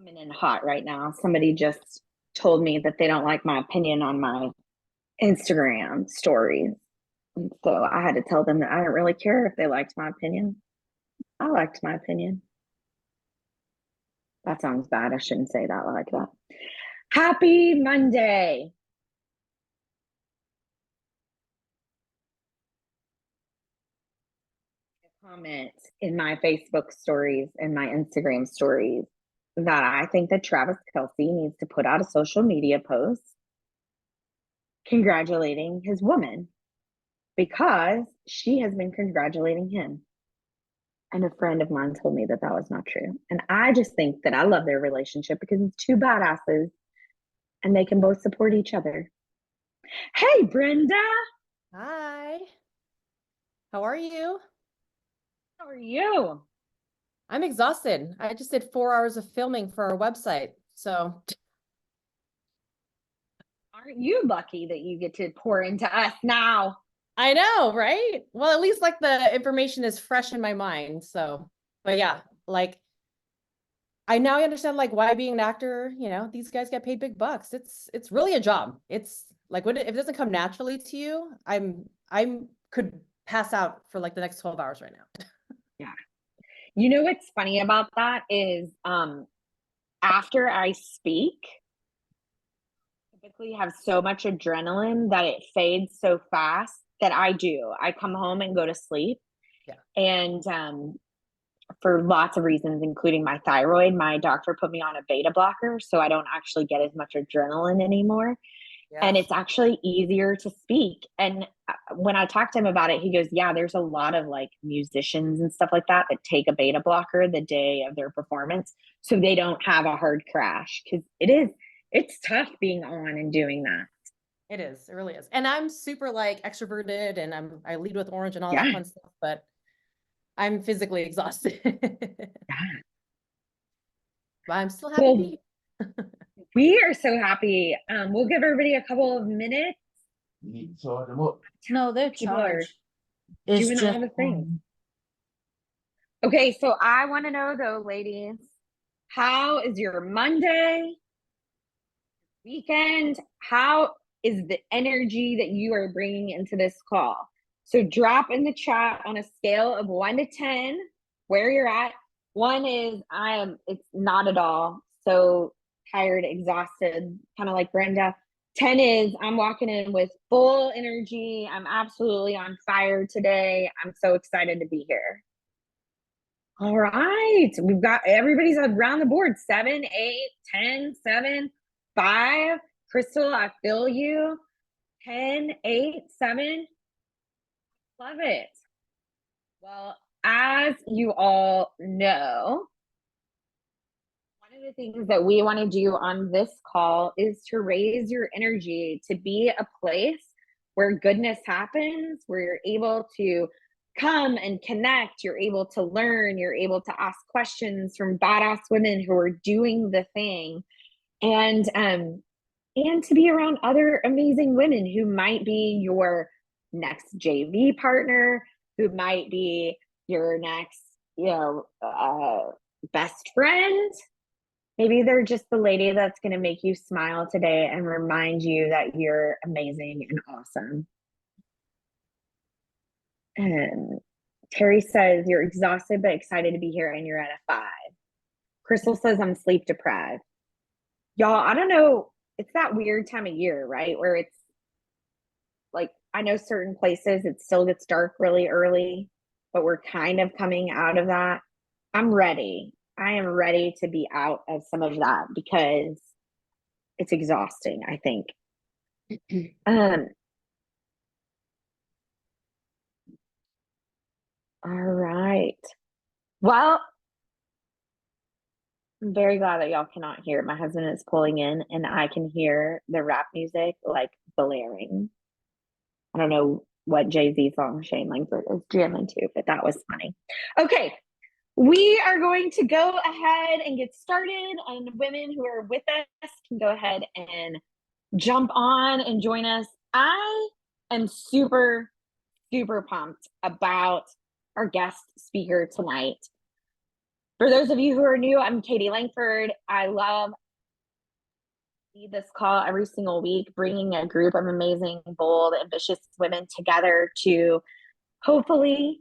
Coming in hot right now. Somebody just told me that they don't like my opinion on my Instagram stories. And so I had to tell them that I don't really care if they liked my opinion. I liked my opinion. That sounds bad. I shouldn't say that like that. Happy Monday. Comment in my Facebook stories and my Instagram stories that I think that Travis Kelce needs to put out a social media post congratulating his woman because she has been congratulating him. And a friend of mine told me that that was not true. And I just think that I love their relationship because it's two badasses and they can both support each other. Hey, Brenda. Hi. How are you? How are you? I'm exhausted. I just did 4 hours of filming for our website. So Aren't you lucky that you get to pour into us now? I know, right? Well, at least like the information is fresh in my mind. So, but yeah, like I now understand like why being an actor, these guys get paid big bucks. It's really a job. It's like if it doesn't come naturally to you, I'm could pass out for like the next 12 hours right now. Yeah. You know what's funny about that is after I speak, typically have so much adrenaline that it fades so fast that I come home and go to sleep. Yeah. And for lots of reasons, including my thyroid, my doctor put me on a beta blocker, so I don't actually get as much adrenaline anymore. Yeah. And it's actually easier to speak. And when I talked to him about it, he goes, yeah, there's a lot of like musicians and stuff like that that take a beta blocker the day of their performance so they don't have a hard crash, because it's tough being on and doing that. It is. It really is. And I'm super like extroverted and I lead with orange and all Yeah. that fun stuff, but I'm physically exhausted. Yeah. But I'm still happy to Well, be here. we are so happy. We'll give everybody a couple of minutes. You need to charge them up. No, they're People are charged. It's doing just all the things. Okay, so I want to know though, ladies, how is your Monday weekend? How is the energy that you are bringing into this call? So drop in the chat on a scale of 1 to 10 where you're at. 1 is it's not at all. So tired, exhausted, kind of like Brenda. 10 is I'm walking in with full energy. I'm absolutely on fire today. I'm so excited to be here. All right. We've got everybody's around the board. 7, 8, 10, 7, 5. Crystal, I feel you. 10, 8, 7. Love it. Well, as you all know, one of the things that we want to do on this call is to raise your energy, to be a place where goodness happens, where you're able to come and connect, you're able to learn, you're able to ask questions from badass women who are doing the thing, and to be around other amazing women who might be your next JV partner, who might be your next, best friend. Maybe they're just the lady that's going to make you smile today and remind you that you're amazing and awesome. And Terry says, you're exhausted but excited to be here and you're at a 5. Crystal says, I'm sleep deprived. Y'all, I don't know. It's that weird time of year, right? Where it's like, I know certain places it still gets dark really early, but we're kind of coming out of that. I'm ready. I am ready to be out of some of that because it's exhausting, I think. All right. Well, I'm very glad that y'all cannot hear. My husband is pulling in and I can hear the rap music like blaring. I don't know what Jay-Z song Shane Langford is jamming to, but that was funny. Okay. We are going to go ahead and get started, and women who are with us can go ahead and jump on and join us. I am super, super pumped about our guest speaker tonight. For those of you who are new, I'm Katie Langford. I love this call every single week, bringing a group of amazing, bold, ambitious women together to hopefully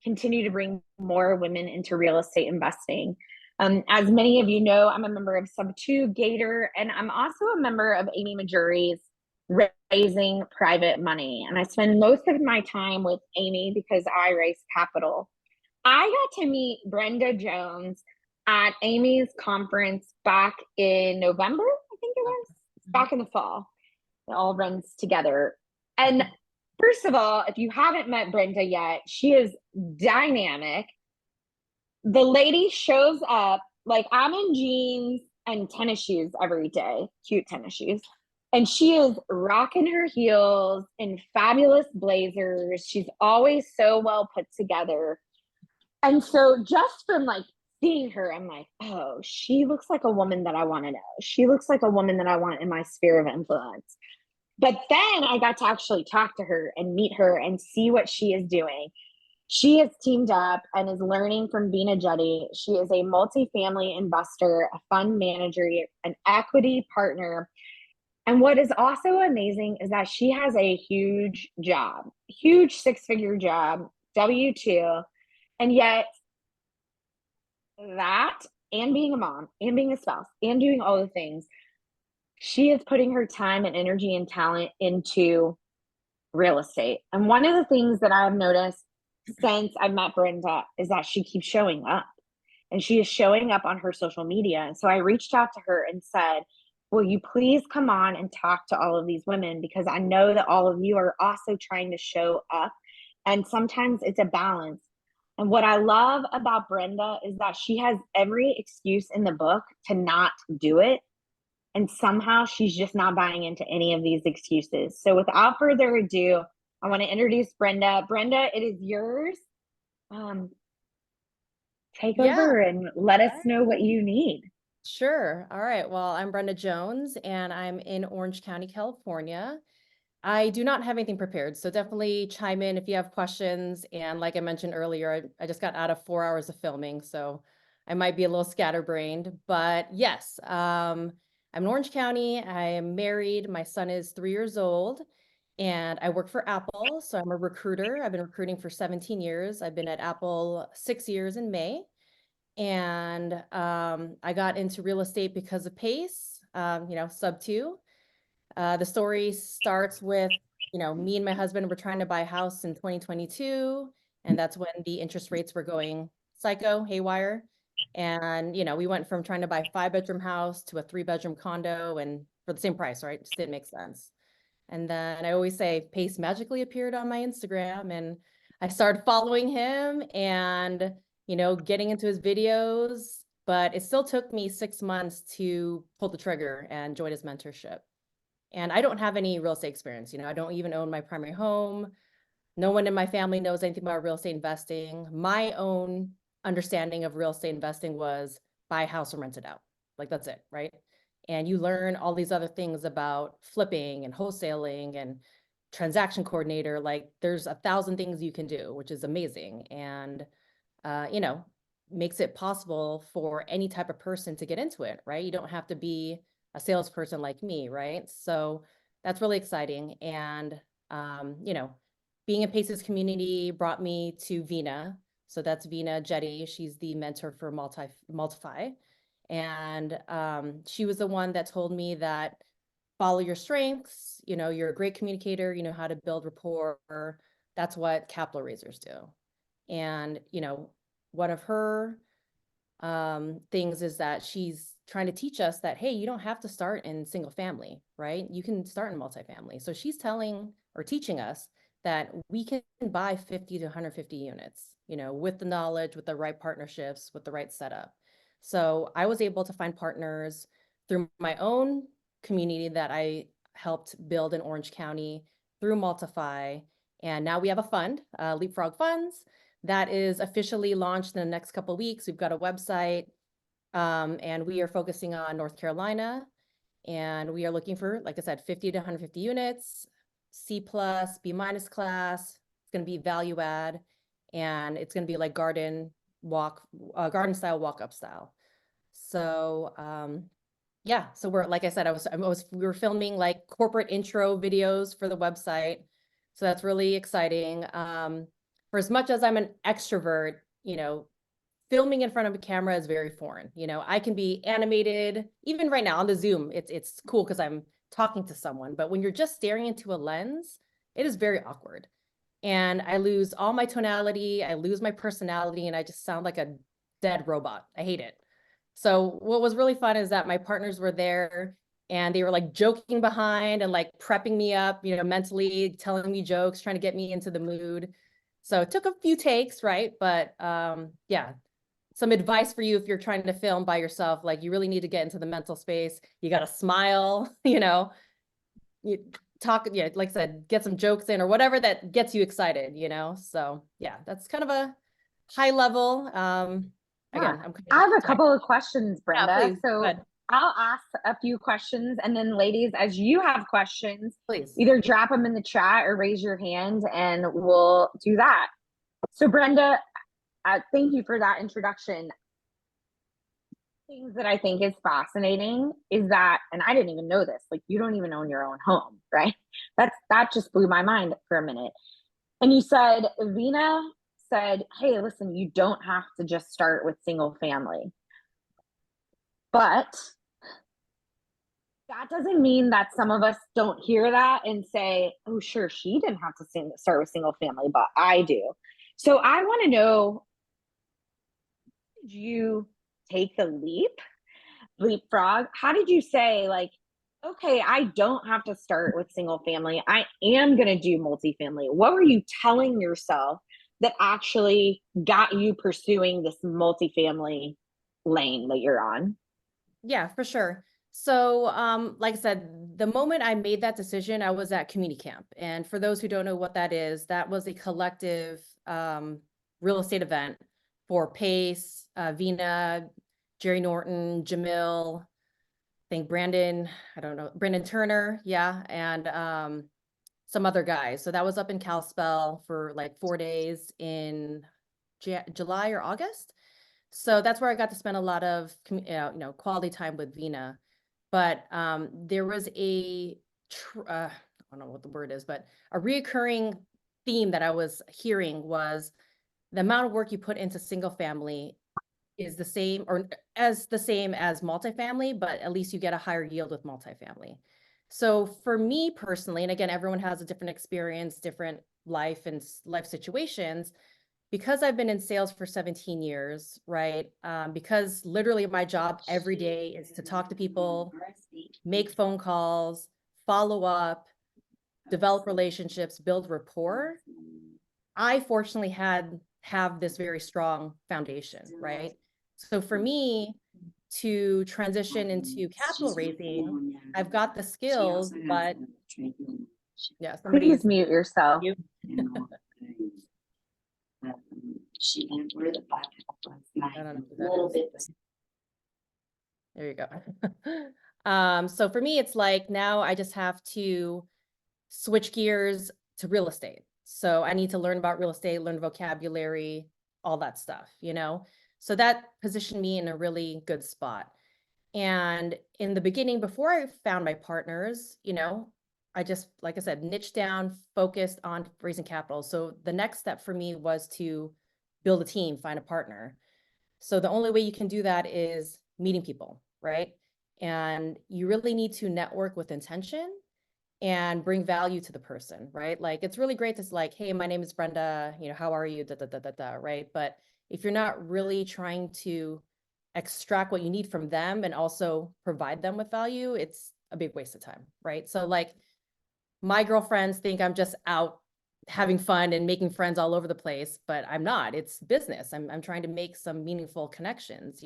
continue to bring more women into real estate investing. As many of you know, I'm a member of Sub2 Gator, and I'm also a member of Amy Majuri's Raising Private Money. And I spend most of my time with Amy because I raise capital. I got to meet Brenda Jones at Amy's conference back in November, I think it was, back in the fall. It all runs together. And first of all, if you haven't met Brenda yet, she is dynamic. The lady shows up like I'm in jeans and tennis shoes every day, cute tennis shoes. And she is rocking her heels in fabulous blazers. She's always so well put together. And so just from like seeing her, I'm like, oh, she looks like a woman that I want to know. She looks like a woman that I want in my sphere of influence. But then I got to actually talk to her and meet her and see what she is doing. She has teamed up and is learning from Vina Jetty. She is a multifamily investor, a fund manager, an equity partner. And what is also amazing is that she has a huge job, huge 6-figure job, W-2. And yet that, and being a mom, and being a spouse, and doing all the things, she is putting her time and energy and talent into real estate. And one of the things that I've noticed since I met Brenda is that she keeps showing up, and she is showing up on her social media. And so I reached out to her and said, will you please come on and talk to all of these women? Because I know that all of you are also trying to show up, and sometimes it's a balance. And what I love about Brenda is that she has every excuse in the book to not do it. And somehow she's just not buying into any of these excuses. So without further ado, I want to introduce Brenda. Brenda, it is yours. Take over and let us know what you need. Sure. All right. Well, I'm Brenda Jones, and I'm in Orange County, California. I do not have anything prepared, so definitely chime in if you have questions. And like I mentioned earlier, I just got out of 4 hours of filming, so I might be a little scatterbrained. But yes, I'm in Orange County. I am married. My son is 3 years old, and I work for Apple. So I'm a recruiter. I've been recruiting for 17 years. I've been at Apple 6 years in May. And I got into real estate because of PACE, Sub2. The story starts with, me and my husband were trying to buy a house in 2022, and that's when the interest rates were going psycho, haywire. And, we went from trying to buy a 5-bedroom house to a 3-bedroom condo, and for the same price, right? Just didn't make sense. And then I always say Pace magically appeared on my Instagram, and I started following him and, getting into his videos, but it still took me 6 months to pull the trigger and join his mentorship. And I don't have any real estate experience. I don't even own my primary home. No one in my family knows anything about real estate investing. My own understanding of real estate investing was buy a house or rent it out. Like, that's it, right? And you learn all these other things about flipping and wholesaling and transaction coordinator. Like, there's 1,000 things you can do, which is amazing. And, makes it possible for any type of person to get into it, right? You don't have to be a salesperson like me, right? So that's really exciting. And, being in Pace's community brought me to Vina. So that's Vina Jetty. She's the mentor for Multify. And she was the one that told me that follow your strengths. You're a great communicator. You know how to build rapport. That's what capital raisers do. And, one of her things is that she's trying to teach us that, hey, you don't have to start in single family, right? You can start in multifamily. So she's telling or teaching us that we can buy 50 to 150 units, with the knowledge, with the right partnerships, with the right setup. So I was able to find partners through my own community that I helped build in Orange County through Multify. And now we have a fund, Leapfrog Funds, that is officially launched in the next couple of weeks. We've got a website, and we are focusing on North Carolina. And we are looking for, like I said, 50 to 150 units, C+, B- class. It's going to be value add, and it's going to be like garden garden style, walk up style. So, yeah, so we're, like I said, we were filming like corporate intro videos for the website. So that's really exciting. For as much as I'm an extrovert, filming in front of a camera is very foreign. I can be animated, even right now on the Zoom, it's cool because I'm talking to someone, but when you're just staring into a lens, it is very awkward. And I lose all my tonality, I lose my personality, and I just sound like a dead robot. I hate it. So what was really fun is that my partners were there and they were like joking behind and like prepping me up, mentally, telling me jokes, trying to get me into the mood. So it took a few takes, right? But yeah, some advice for you if you're trying to film by yourself, like you really need to get into the mental space. You got to smile, you talk, yeah, like I said, get some jokes in or whatever that gets you excited, So yeah, that's kind of a high level. Again, I'm I have a couple of questions, Brenda. Yeah, please. So I'll ask a few questions, and then ladies, as you have questions, Please. either drop them in the chat or raise your hand and we'll do that. So Brenda, thank you for that introduction. Things that I think is fascinating is that, and I didn't even know this, like you don't even own your own home, right? That just blew my mind for a minute. And you said, Vina said, hey, listen, you don't have to just start with single family. But that doesn't mean that some of us don't hear that and say, oh, sure, she didn't have to start with single family, but I do. So I want to know, did you take the leapfrog? How did you say, like, okay, I don't have to start with single family. I am going to do multifamily. What were you telling yourself that actually got you pursuing this multifamily lane that you're on? Yeah, for sure. So, like I said, the moment I made that decision, I was at community camp. And for those who don't know what that is, that was a collective real estate event for Pace, Vina, Jerry Norton, Jamil, I think Brandon, I don't know, Brandon Turner, yeah, and some other guys. So that was up in Kalispell for like 4 days in July or August. So that's where I got to spend a lot of quality time with Vina. But there was I don't know what the word is, but a reoccurring theme that I was hearing was the amount of work you put into single family is the same as multifamily, but at least you get a higher yield with multifamily. So for me personally, and again, everyone has a different experience, different life and life situations, because I've been in sales for 17 years, right? Because literally my job every day is to talk to people, make phone calls, follow up, develop relationships, build rapport. I fortunately have this very strong foundation, right? So for me to transition into capital raising, I've got the skills, but yeah, Please mute yourself. She entered the back I don't know who that is. There you go. So for me, it's like now I just have to switch gears to real estate. So I need to learn about real estate, learn vocabulary, all that stuff, So that positioned me in a really good spot. And in the beginning, before I found my partners, I just, like I said, niched down, focused on raising capital. So the next step for me was to build a team, find a partner. So the only way you can do that is meeting people, right? And you really need to network with intention and bring value to the person, right? Like it's really great to like, hey, my name is Brenda, how are you? Right? But if you're not really trying to extract what you need from them and also provide them with value, it's a big waste of time, right? So like my girlfriends think I'm just out having fun and making friends all over the place, but I'm not. It's business. I'm trying to make some meaningful connections,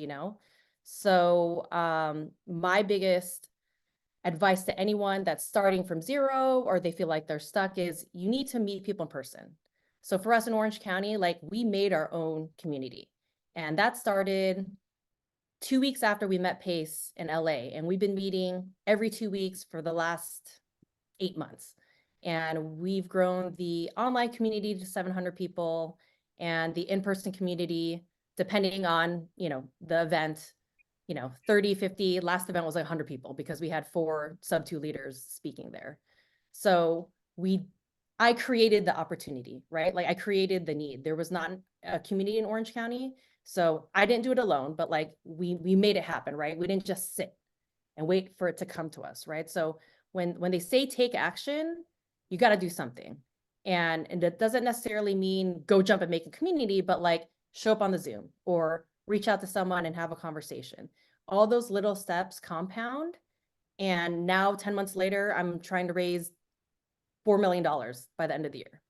So my biggest advice to anyone that's starting from zero or they feel like they're stuck is you need to meet people in person. So for us in Orange County, like we made our own community. And that started 2 weeks after we met Pace in LA. And we've been meeting every 2 weeks for the last 8 months. And we've grown the online community to 700 people and the in-person community depending on, the event, 30, 50, last event was like 100 people because we had 4 sub-2 leaders speaking there. So I created the opportunity, right? Like I created the need. There was not a community in Orange County. So I didn't do it alone, but like we made it happen, right? We didn't just sit and wait for it to come to us, right? So when they say take action, you got to do something. And that doesn't necessarily mean go jump and make a community, but like show up on the Zoom or reach out to someone and have a conversation. All those little steps compound. And now 10 months later, I'm trying to raise $4 million by the end of the year.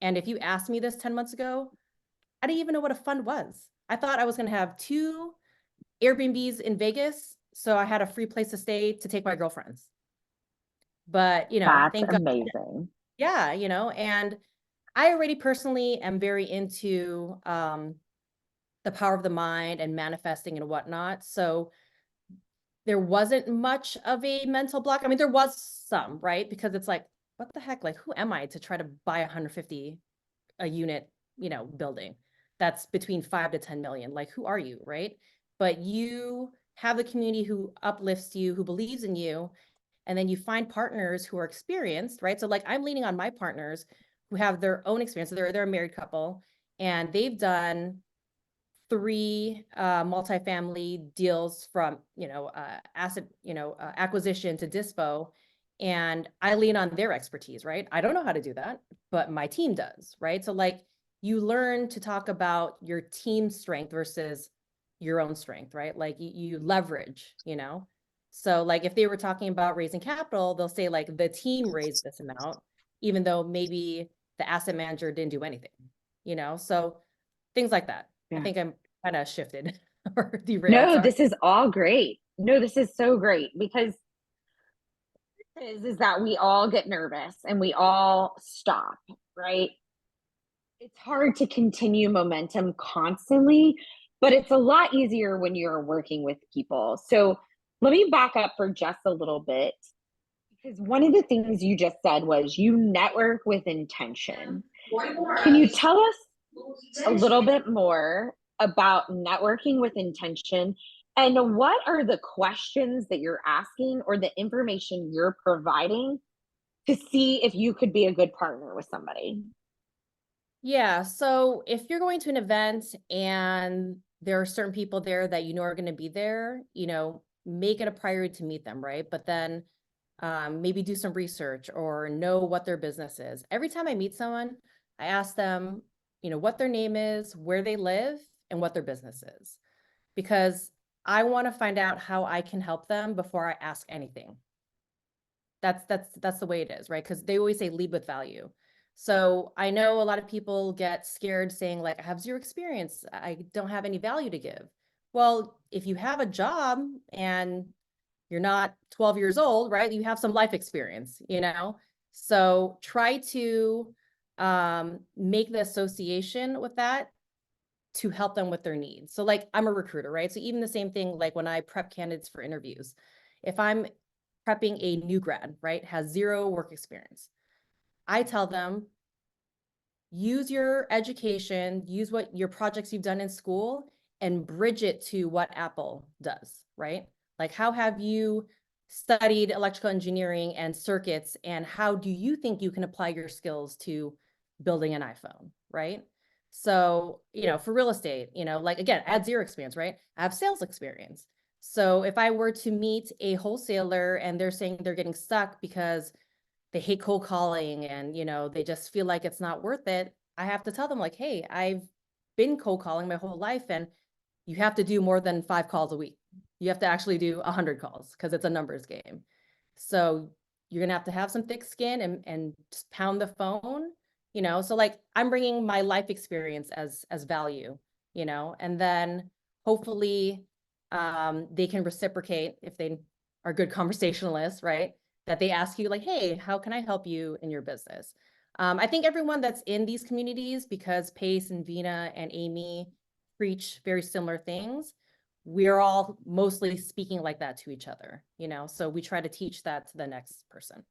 And if you asked me this 10 months ago, I didn't even know what a fund was. I thought I was going to have 2 Airbnbs in Vegas, so I had a free place to stay to take my girlfriends. But, That's thank God. amazing. Yeah, and I already personally am very into the power of the mind and manifesting and whatnot. So there wasn't much of a mental block. I mean, there was some, right? Because it's like, what the heck? Like, who am I to try to buy 150 a unit, building that's between 5 to 10 million? Like, who are you, right? But you have the community who uplifts you, who believes in you, and then you find partners who are experienced, right? So like I'm leaning on my partners who have their own experience. So they're a married couple, and they've done 3 multifamily deals from asset acquisition to dispo, and I lean on their expertise, right? I don't know how to do that, but my team does, right? So like you learn to talk about your team strength versus your own strength, right? Like you leverage, so like if they were talking about raising capital, they'll say like the team raised this amount, even though maybe the asset manager didn't do anything, so things like that. I Yeah. think I'm kind of shifted or derailed. No, Sorry. this is all great. No, this is so great because is that we all get nervous and we all stop, right? It's hard to continue momentum constantly, but it's a lot easier when you're working with people. So let me back up for just a little bit because one of the things you just said was you network with intention. Can you tell us a little bit more about networking with intention and what are the questions that you're asking or the information you're providing to see if you could be a good partner with somebody? Yeah. So if you're going to an event and there are certain people there that are going to be there, make it a priority to meet them, right? But then maybe do some research or know what their business is. Every time I meet someone, I ask them, what their name is, where they live, and what their business is, because I want to find out how I can help them before I ask anything. That's the way it is, right? Because they always say lead with value. So I know a lot of people get scared saying like, I have 0 experience, I don't have any value to give. Well, if you have a job and you're not 12 years old, right? You have some life experience, So try to make the association with that to help them with their needs. So like I'm a recruiter, right? So even the same thing, like when I prep candidates for interviews, if I'm prepping a new grad, right, has 0 work experience, I tell them, use your education, use what your projects you've done in school and bridge it to what Apple does, right? Like how have you studied electrical engineering and circuits, and how do you think you can apply your skills to building an iPhone, right? So, for real estate, like again, I had 0 experience, right? I have sales experience. So if I were to meet a wholesaler and they're saying they're getting stuck because they hate cold calling and, they just feel like it's not worth it, I have to tell them like, hey, I've been cold calling my whole life and you have to do more than 5 calls a week. You have to actually do 100 calls because it's a numbers game. So you're going to have some thick skin and just pound the phone, so like I'm bringing my life experience as value, and then hopefully they can reciprocate if they are good conversationalists, right? That they ask you like, hey, how can I help you in your business? I think everyone that's in these communities, because Pace and Vina and Amy preach very similar things, we're all mostly speaking like that to each other, so we try to teach that to the next person.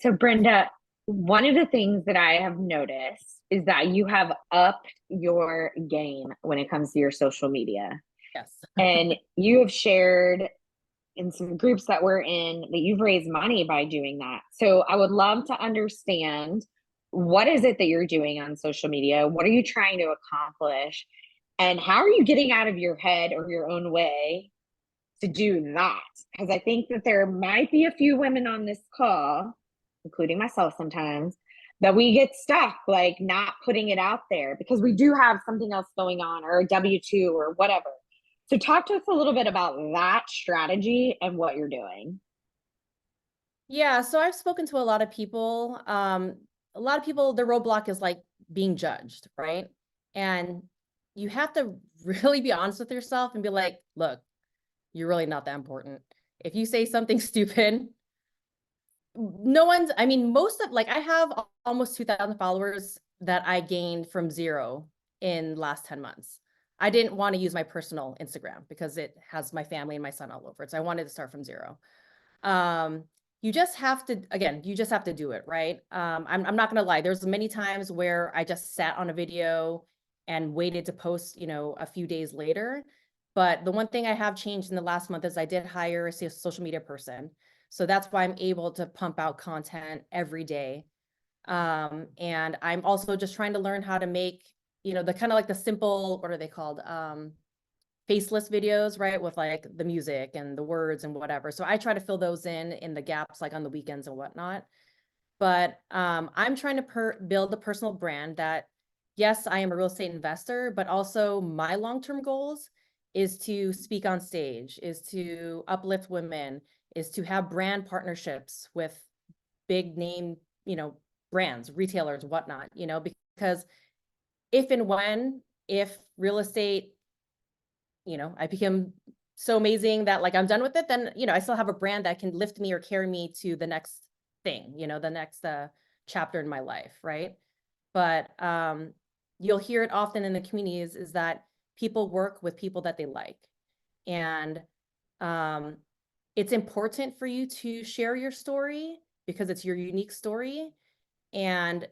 So Brenda, One of the things that I have noticed is that you have upped your game when it comes to your social media. Yes. And you have shared in some groups that we're in that you've raised money by doing that. So I would love to understand, what is it that you're doing on social media? What are you trying to accomplish? And how are you getting out of your head or your own way to do that? Because I think that there might be a few women on this call, including myself sometimes, that we get stuck like not putting it out there because we do have something else going on, or a W-2 or whatever. So talk to us a little bit about that strategy and what you're doing. Yeah, so I've spoken to a lot of people. A lot of people, their roadblock is like being judged, right? And you have to really be honest with yourself and be like, look, you're really not that important. If you say something stupid, no one's, I mean, most of, like, I have almost 2,000 followers that I gained from zero in last 10 months. I didn't want to use my personal Instagram because it has my family and my son all over it. So I wanted to start from zero. You just have to, again, you just have to do it, right? I'm not gonna lie, there's many times where I just sat on a video and waited to post, you know, a few days later. But the one thing I have changed in the last month is I did hire a social media person. So that's why I'm able to pump out content every day. And I'm also just trying to learn how to make, you know, the kind of like the simple, what are they called? Faceless videos, right? With like the music and the words and whatever. So I try to fill those in the gaps, like on the weekends and whatnot. But I'm trying to build a personal brand that, yes, I am a real estate investor, but also my long-term goals is to speak on stage, is to uplift women, is to have brand partnerships with big name, you know, brands, retailers, whatnot, you know, because if real estate, you know, I become so amazing that like I'm done with it, then, you know, I still have a brand that can lift me or carry me to the next thing, you know, the next chapter in my life, right? But you'll hear it often in the communities is that people work with people that they like. And it's important for you to share your story because it's your unique story. And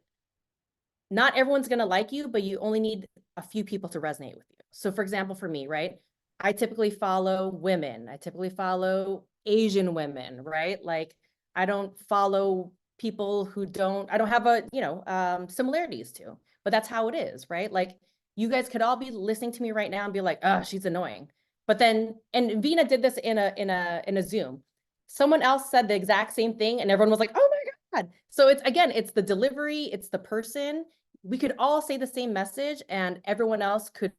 not everyone's going to like you, but you only need a few people to resonate with you. So for example, for me, right? I typically follow women. I typically follow Asian women, right? Like I don't follow people who I don't have a, you know, similarities to, but that's how it is, right? Like you guys could all be listening to me right now and be like, oh, she's annoying. But then, and Vina did this in a Zoom. Someone else said the exact same thing and everyone was like, oh my God. So it's, again, it's the delivery, it's the person. We could all say the same message and everyone else could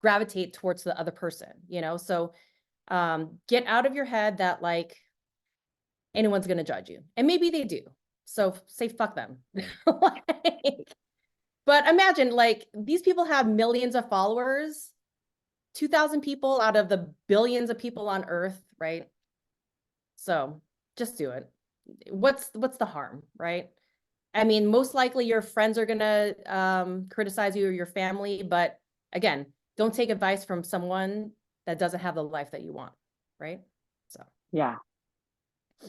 gravitate towards the other person, you know? So get out of your head that like anyone's going to judge you, and maybe they do. So say fuck them. But imagine like these people have millions of followers, 2,000 people out of the billions of people on earth, right? So just do it. What's the harm, right? I mean, most likely your friends are gonna criticize you or your family, but again, don't take advice from someone that doesn't have the life that you want, right? So Yeah.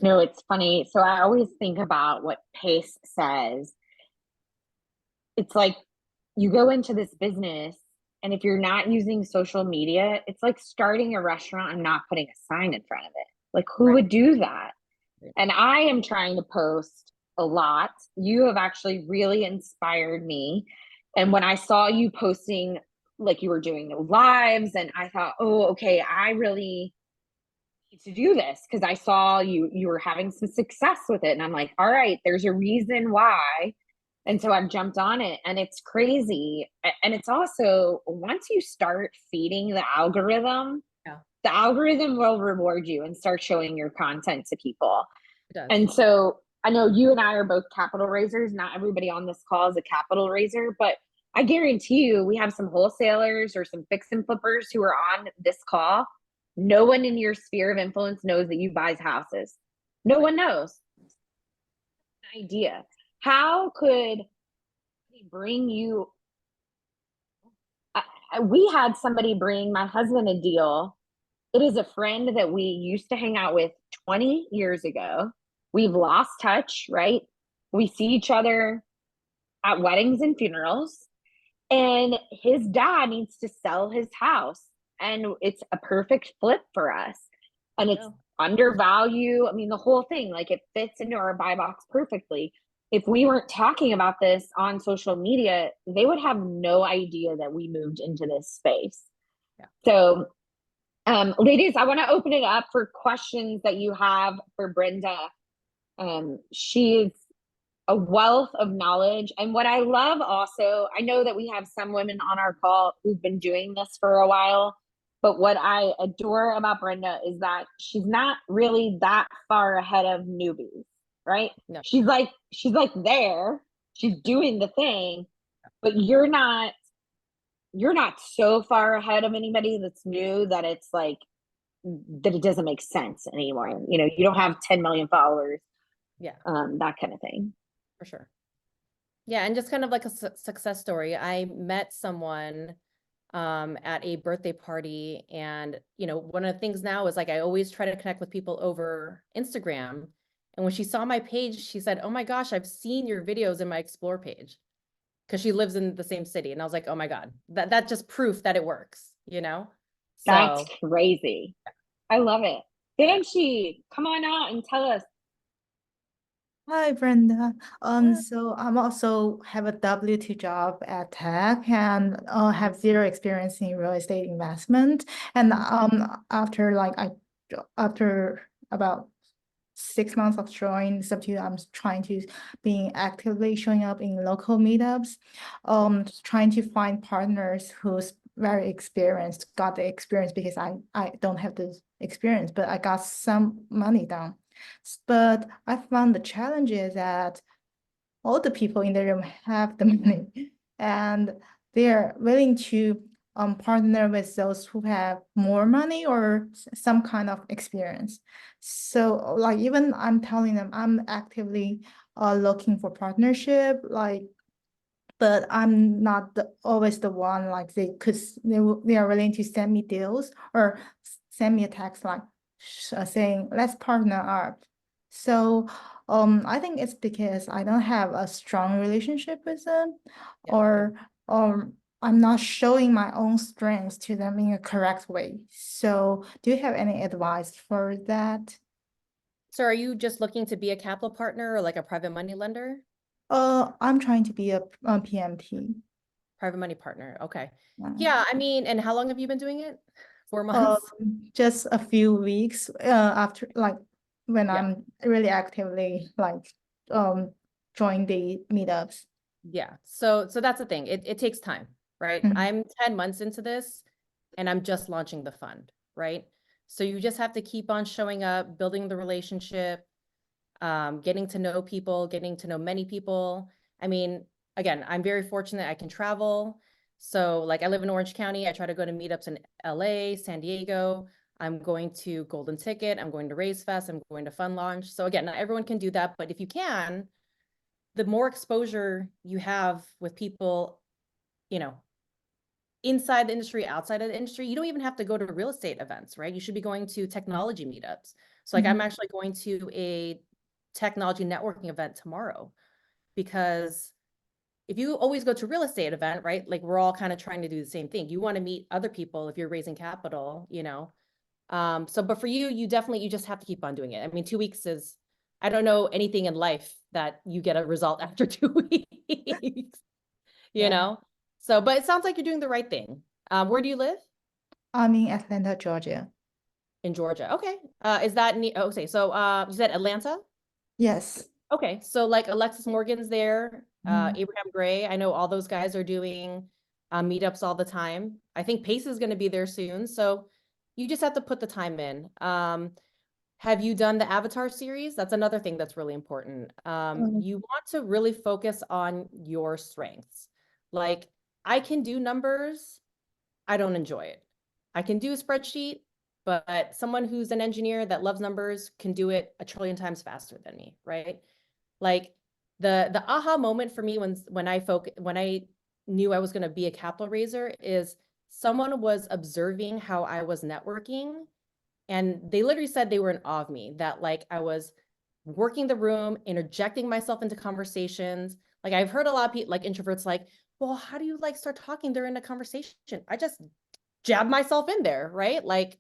No, it's funny. So I always think about what Pace says. It's like you go into this business, and if you're not using social media, it's like starting a restaurant and not putting a sign in front of it. Like, who right. would do that? Right. And I am trying to post a lot. You have actually really inspired me. And when I saw you posting, like you were doing the lives, and I thought, oh, okay, I really need to do this because I saw you were having some success with it. And I'm like, all right, there's a reason why. And so I've jumped on it, and it's crazy. And it's also, once you start feeding the algorithm, Yeah, the algorithm will reward you and start showing your content to people. it does. And so I know you and I are both capital raisers. Not everybody on this call is a capital raiser, but I guarantee you we have some wholesalers or some fix and flippers who are on this call. No one in your sphere of influence knows that you buy houses. No one knows. Idea. How could we bring you? We had somebody bring my husband a deal. It is a friend that we used to hang out with 20 years ago. We've lost touch, right? We see each other at weddings and funerals, and his dad needs to sell his house, and it's a perfect flip for us. And it's undervalued. I mean, the whole thing, like, it fits into our buy box perfectly. If we weren't talking about this on social media, they would have no idea that we moved into this space. Yeah. So, ladies, I want to open it up for questions that you have for Brenda. She's a wealth of knowledge. And what I love also, I know that we have some women on our call who've been doing this for a while, but what I adore about Brenda is that she's not really that far ahead of newbies, right? No. She's like there, she's doing the thing, but you're not so far ahead of anybody that's new that it's like, that it doesn't make sense anymore. You know, you don't have 10 million followers. Yeah. That kind of thing. For sure. Yeah, and just kind of like a success story. I met someone at a birthday party, and one of the things now is like I always try to connect with people over Instagram. And when she saw my page, she said, "Oh my gosh, I've seen your videos in my Explore page," because she lives in the same city. And I was like, "Oh my God, that's just proof that it works," That's So crazy. I love it. Didn't she? Come on out and tell us. Hi, Brenda. So I'm also have a W-2 job at tech and have zero experience in real estate investment. And after about 6 months of showing substitute, I'm trying to being actively showing up in local meetups, trying to find partners who's very experienced, got the experience because I don't have the experience, but I got some money down. But I found the challenge is that all the people in the room have the money and they're willing to partner with those who have more money or some kind of experience. So like even I'm telling them I'm actively looking for partnership, like, but I'm not always the one like they are willing to send me deals or send me a text like saying let's partner up. So I think it's because I don't have a strong relationship with them, Yeah. or I'm not showing my own strengths to them in a correct way. So do you have any advice for that? So are you just looking to be a capital partner or like a private money lender? I'm trying to be a PMP. Private money partner. Okay. Yeah. Yeah, I mean, and how long have you been doing it? 4 months? Just a few weeks after, like, when Yeah. I'm really actively like join the meetups. Yeah. So that's the thing. It takes time, right? Mhm. I'm 10 months into this and I'm just launching the fund, right? So you just have to keep on showing up, building the relationship, getting to know people, getting to know many people. I mean, again, I'm very fortunate I can travel. So like I live in Orange County. I try to go to meetups in LA, San Diego. I'm going to Golden Ticket. I'm going to Raise Fest. I'm going to Fun Launch. So again, not everyone can do that, but if you can, the more exposure you have with people, inside the industry, outside of the industry, you don't even have to go to real estate events, right? You should be going to technology meetups. So like I'm actually going to a technology networking event tomorrow, because if you always go to a real estate event, right? Like we're all kind of trying to do the same thing. You want to meet other people if you're raising capital, but for you, you just have to keep on doing it. I mean, 2 weeks is, I don't know anything in life that you get a result after 2 weeks, Yeah. So, but it sounds like you're doing the right thing. Where do you live? I'm in Atlanta, Georgia. In Georgia. Okay. Is that okay? So, you said Atlanta? Yes. Okay. So like Alexis Morgan's there, Mhm. Abraham Gray. I know all those guys are doing meetups all the time. I think Pace is going to be there soon. So you just have to put the time in. Have you done the Avatar series? That's another thing that's really important. You want to really focus on your strengths. Like I can do numbers. I don't enjoy it. I can do a spreadsheet, but someone who's an engineer that loves numbers can do it a trillion times faster than me, right? Like the aha moment for me when I knew I was going to be a capital raiser is someone was observing how I was networking, and they literally said they were in awe of me, that like I was working the room, interjecting myself into conversations. Like I've heard a lot of people, like introverts, like, well, how do you like start talking during a conversation? I just jab myself in there, right? Like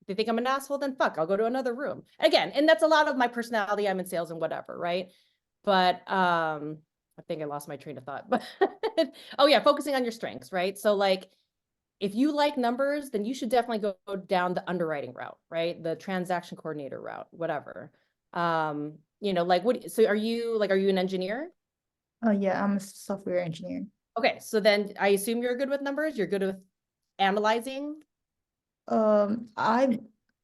they think I'm an asshole, then fuck, I'll go to another room. Again, and that's a lot of my personality. I'm in sales and whatever, right? But I think I lost my train of thought. But oh yeah, focusing on your strengths, right? So like if you like numbers, then you should definitely go down the underwriting route, right? The transaction coordinator route, whatever. You know, like so are you an engineer? Oh yeah, I'm a software engineer. Okay, so then I assume you're good with numbers, you're good with analyzing. I'm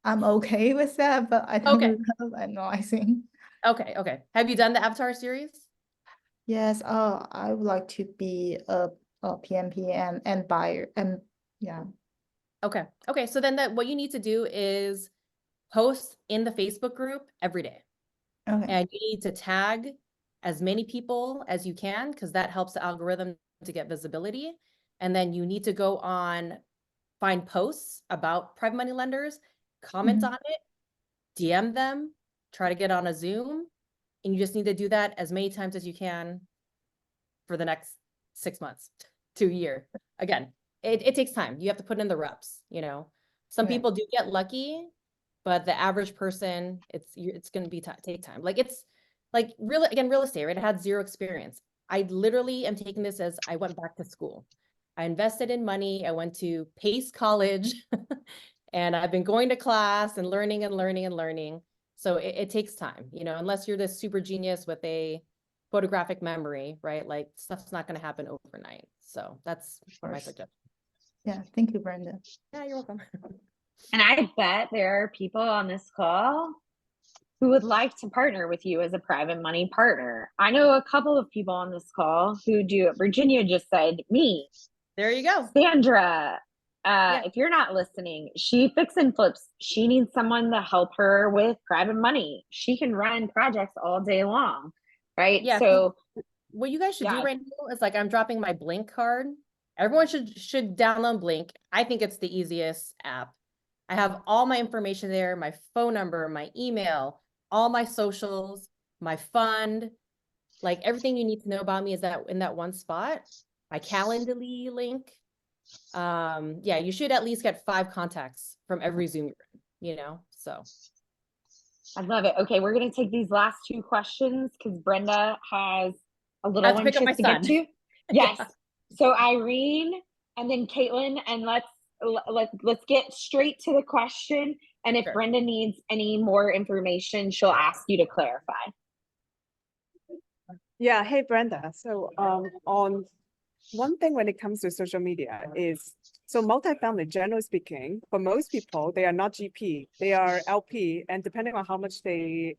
okay with that, but I don't Okay. really love analyzing. Okay. Have you done the Avatar series? Yes, I would like to be a PMP and buyer and yeah. Okay. So then what you need to do is post in the Facebook group every day. Okay. And you need to tag as many people as you can because that helps the algorithm to get visibility. And then you need to go on, find posts about private money lenders, comment Mhm. on it, DM them, try to get on a Zoom. And you just need to do that as many times as you can for the next 6 months to a year. Again, it takes time. You have to put in the reps, you know. Some Okay. people do get lucky, but the average person, it's going to be take time. Like it's like really, again, real estate, right? I had zero experience. I literally am taking this as I went back to school. I invested in money. I went to Pace College and I've been going to class and learning and learning and learning. So it takes time, you know, unless you're this super genius with a photographic memory, right? Like stuff's not going to happen overnight. So that's my course. suggestion. Yeah, thank you, Brenda. Yeah, you're welcome. And I bet there are people on this call who would like to partner with you as a private money partner. I know a couple of people on this call who do it. Virginia just said me. There you go. Sandra, Yeah. if you're not listening, she fix and flips. She needs someone to help her with private money. She can run projects all day long, right? Yeah. So what you guys should do yeah, right now is like I'm dropping my Blink card. Everyone should download Blink. I think it's the easiest app. I have all my information there, my phone number, my email, all my socials, my fund, like everything you need to know about me is that in that one spot. My Calendly link. Yeah, you should at least get 5 contacts from every Zoom you're in, you know. So I love it. Okay, we're gonna take these last 2 questions because Brenda has a I little have to one pick she up my has to get son. to. Yes. Yeah. So Irene and then Caitlin, and let's get straight to the question. And if Sure. Brenda needs any more information, she'll ask you to clarify. Yeah, hey Brenda. So on one thing when it comes to social media is, so multifamily, generally speaking, for most people, they are not GP, they are LP, and depending on how much they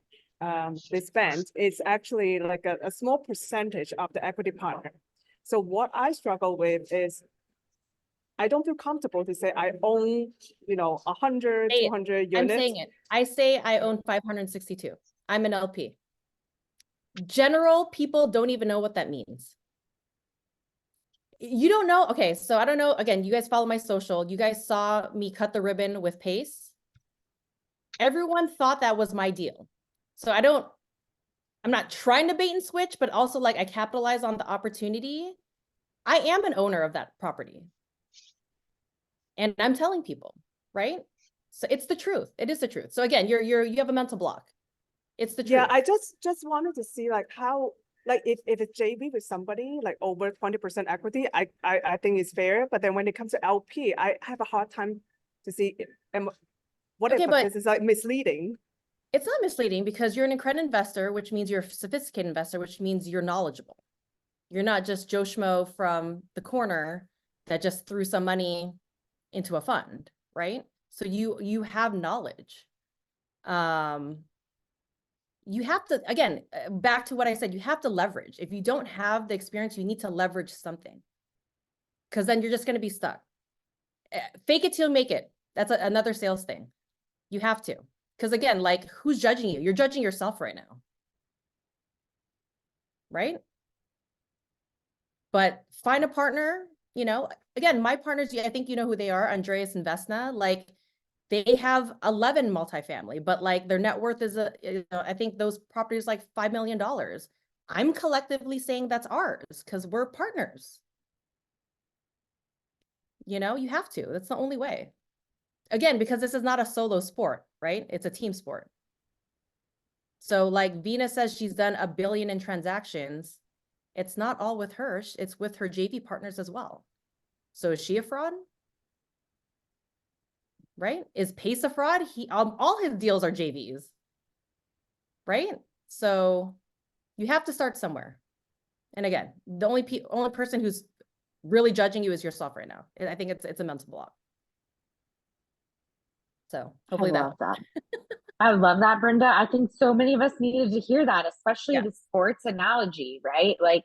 spend, it's actually like a small percentage of the equity partner. So what I struggle with is I don't feel comfortable to say I own, 100, 200 units. I'm saying it. I say I own 562. I'm an LP. General people don't even know what that means. You don't know? Okay, so I don't know. Again, you guys follow my social. You guys saw me cut the ribbon with Pace. Everyone thought that was my deal. So I'm not trying to bait and switch, but also like I capitalize on the opportunity. I am an owner of that property. And I'm telling people, right? So it's the truth. It is the truth. So again, you have a mental block. It's the truth. Yeah, I just wanted to see like how, like if it's JV with somebody like over 20% equity, I think it's fair. But then when it comes to LP, I have a hard time to see what Okay, if but this is like misleading. it's not misleading because you're an accredited investor, which means you're a sophisticated investor, which means you're knowledgeable. You're not just Joe Schmo from the corner that just threw some money into a fund, right? So you have knowledge. You have to, again, back to what I said, you have to leverage. If you don't have the experience, you need to leverage something because then you're just going to be stuck. Fake it till you make it. That's another sales thing. You have to. Because again, like who's judging you? You're judging yourself right now. Right? But find a partner, again, my partners, I think you know who they are, Andreas and Vesna. Like they have 11 multifamily, but like their net worth is I think those properties like $5 million. I'm collectively saying that's ours because we're partners. You know, you have to. That's the only way. Again, because this is not a solo sport, right? It's a team sport. So like Vina says she's done $1 billion in transactions. It's not all with her. It's with her JV partners as well. So is she a fraud? Right? Is Pace a fraud? All his deals are JVs. Right? So you have to start somewhere. And again, the only person who's really judging you is yourself right now. I think it's a mental block. So hopefully I love that. I love that, Brenda. I think so many of us needed to hear that, especially the sports analogy, right? Like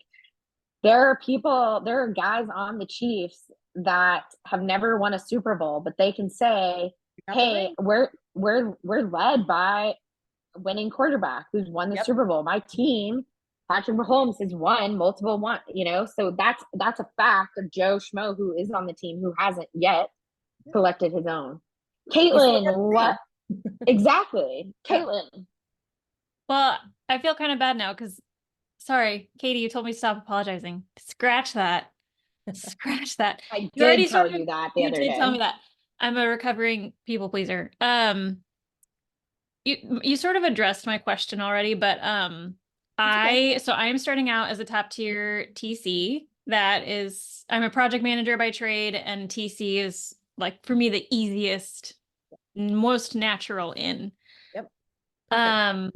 there are guys on the Chiefs that have never won a Super Bowl, but they can say, hey, we're led by a winning quarterback who's won the Super Bowl. My team, Patrick Mahomes, has won multiple so that's a fact of Joe Schmo who is on the team who hasn't yet collected his own. Caitlin, what? Exactly. Caitlin. Well, I feel kind of bad now because, sorry, Katie, you told me to stop apologizing. Scratch that. Scratch that. I You already did tell started- you that the other day. You did tell me that. I'm a recovering people pleaser. You sort of addressed my question already, but I am starting out as a top tier TC. I'm a project manager by trade, and TC is like for me the easiest, most natural in. Yep. But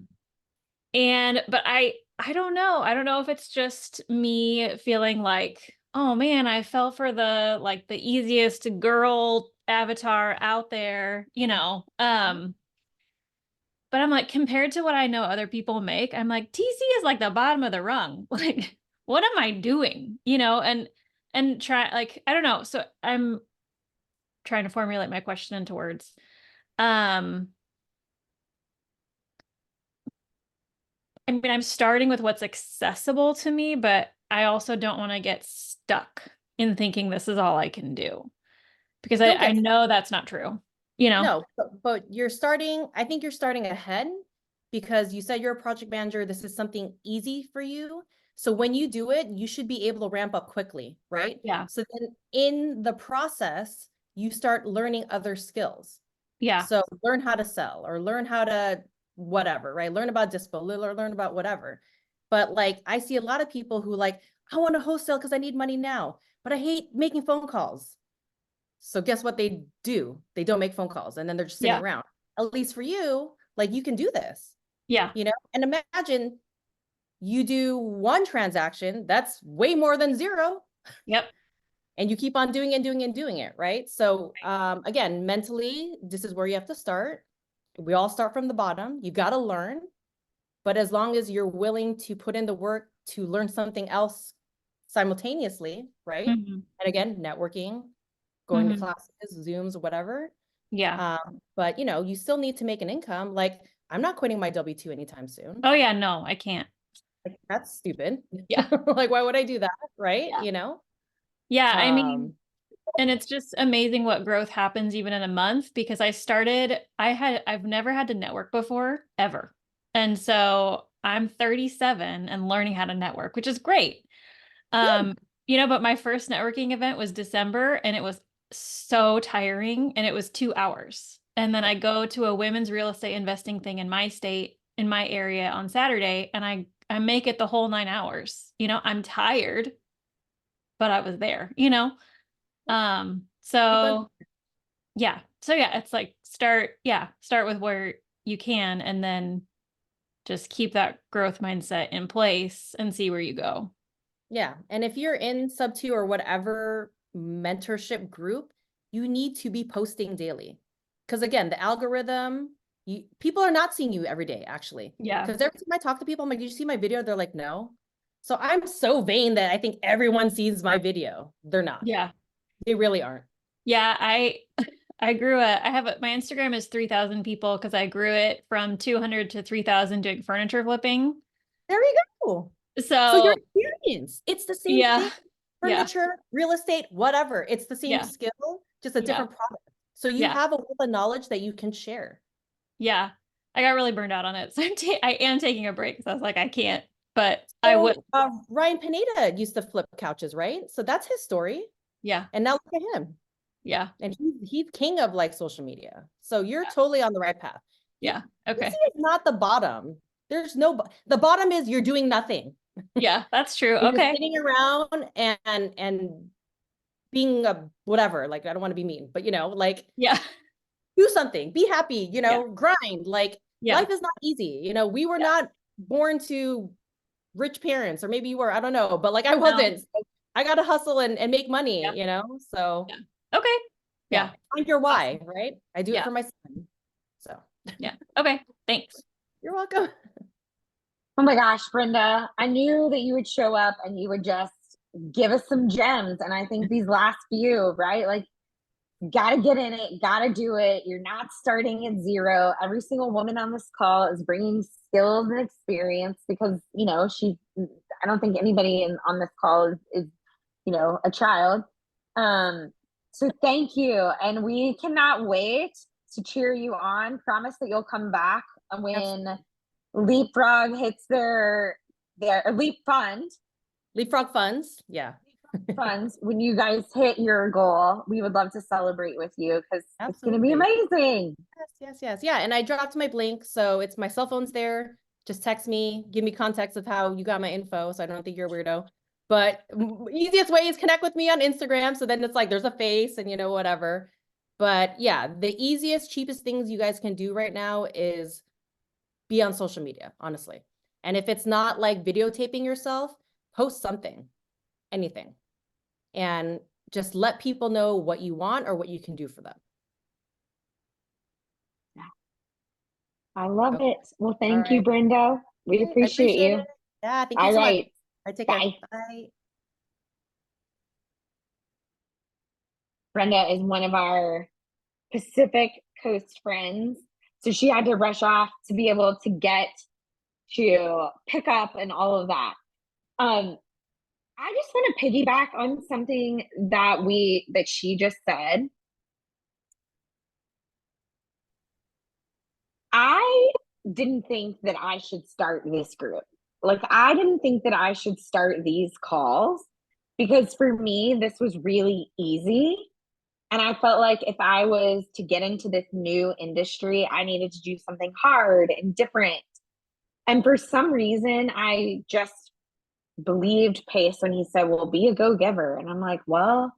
I don't know. I don't know if it's just me feeling like, oh man, I fell for the easiest girl avatar out there, but I'm like, compared to what I know other people make, I'm like, TC is like the bottom of the rung. Like, what am I doing? And try, like, I don't know. So I'm trying to formulate my question into words. I mean, I'm starting with what's accessible to me, but I also don't want to get stuck in thinking this is all I can do, because I know that's not true. No, but I think you're starting ahead because you said you're a project manager. This is something easy for you. So when you do it, you should be able to ramp up quickly, right? Yeah. So then in the process, you start learning other skills. Yeah. So learn how to sell or learn how to whatever, right? Learn about dispo, learn about whatever. But like, I see a lot of people who like, I want to wholesale because I need money now, but I hate making phone calls. So guess what they do? They don't make phone calls and then they're just sitting around. At least for you, like you can do this. Yeah. And imagine you do one transaction, that's way more than zero. Yep. And you keep on doing it, right? So again, mentally, this is where you have to start. We all start from the bottom. You got to learn. But as long as you're willing to put in the work to learn something else simultaneously, right? Mm-hmm. And again, networking, going to classes, Zooms, whatever. Yeah. But you still need to make an income. Like I'm not quitting my W-2 anytime soon. Oh yeah, no, I can't. Like, that's stupid. Yeah. Like, why would I do that? Right. Yeah. I mean, and it's just amazing what growth happens even in a month, because I've never had to network before ever. And so I'm 37 and learning how to network, which is great. But my first networking event was December and it was so tiring and it was 2 hours. And then I go to a women's real estate investing thing in my state, in my area on Saturday, and I make it the whole 9 hours. I'm tired, but I was there, So yeah. It's like start with where you can and then just keep that growth mindset in place and see where you go. Yeah. And if you're in sub 2 or whatever mentorship group, you need to be posting daily. Because again, the algorithm, people are not seeing you every day, actually. Yeah. Because every time I talk to people, I'm like, did you see my video? They're like, no. So I'm so vain that I think everyone sees my video. They're not. Yeah. They really aren't. Yeah. My Instagram is 3,000 people because I grew it from 200 to 3,000 doing furniture flipping. There we go. So your experience, it's the same thing. Yeah. Furniture, real estate, whatever. It's the same skill, just a different product. So you Yeah. have a wealth of knowledge that you can share. Yeah. I got really burned out on it. So I am taking a break. So I was like, I can't, but I would. Ryan Pineda used to flip couches, right? So that's his story. Yeah. And now look at him. Yeah. And he's king of like social media. So you're totally on the right path. Yeah. Okay. Easy is not the bottom. There's no, the bottom is you're doing nothing. Yeah, that's true. You're Okay. sitting around and being a whatever, like I don't want to be mean, but you know, like Yeah. do something, be happy, you know, grind. Like Yeah. life is not easy. You know, we were not born to rich parents, or maybe you were, I don't know, but like I wasn't. So I got to hustle and make money, you know? So Okay. Yeah. Find your why, right? I do it for my son. So yeah. Okay. Thanks. You're welcome. Oh my gosh, Brenda, I knew that you would show up and you would just give us some gems. And I think these last few, right? Like, gotta get in it, gotta do it. You're not starting at zero. Every single woman on this call is bringing skills and experience because, you know, I don't think anybody on this call is, you know, a child. So thank you. And we cannot wait to cheer you on. Promise that you'll come back when Leapfrog hits their Leap Fund. Leapfrog funds. Yeah. Funds. When you guys hit your goal, we would love to celebrate with you because it's going to be amazing. Yes. Yeah. And I dropped my link. So it's my cell phone's there. Just text me, give me context of how you got my info. So I don't think you're a weirdo. But easiest way is connect with me on Instagram. So then it's like, there's a face and, you know, whatever. But yeah, the easiest, cheapest things you guys can do right now is be on social media, honestly. And if it's not like videotaping yourself, post something, anything. And just let people know what you want or what you can do for them. I love it. Well, thank you, Brenda. We appreciate you. It. Yeah, thank you so much. All right, take care. Bye. Brenda is one of our Pacific Coast friends. So she had to rush off to be able to get to pick up and all of that. I just want to piggyback on something that she just said. I didn't think that I should start this group. Like, I didn't think that I should start these calls because for me, this was really easy. And I felt like if I was to get into this new industry, I needed to do something hard and different. And for some reason, I just believed Pace when he said, well, be a go-giver. And I'm like, well,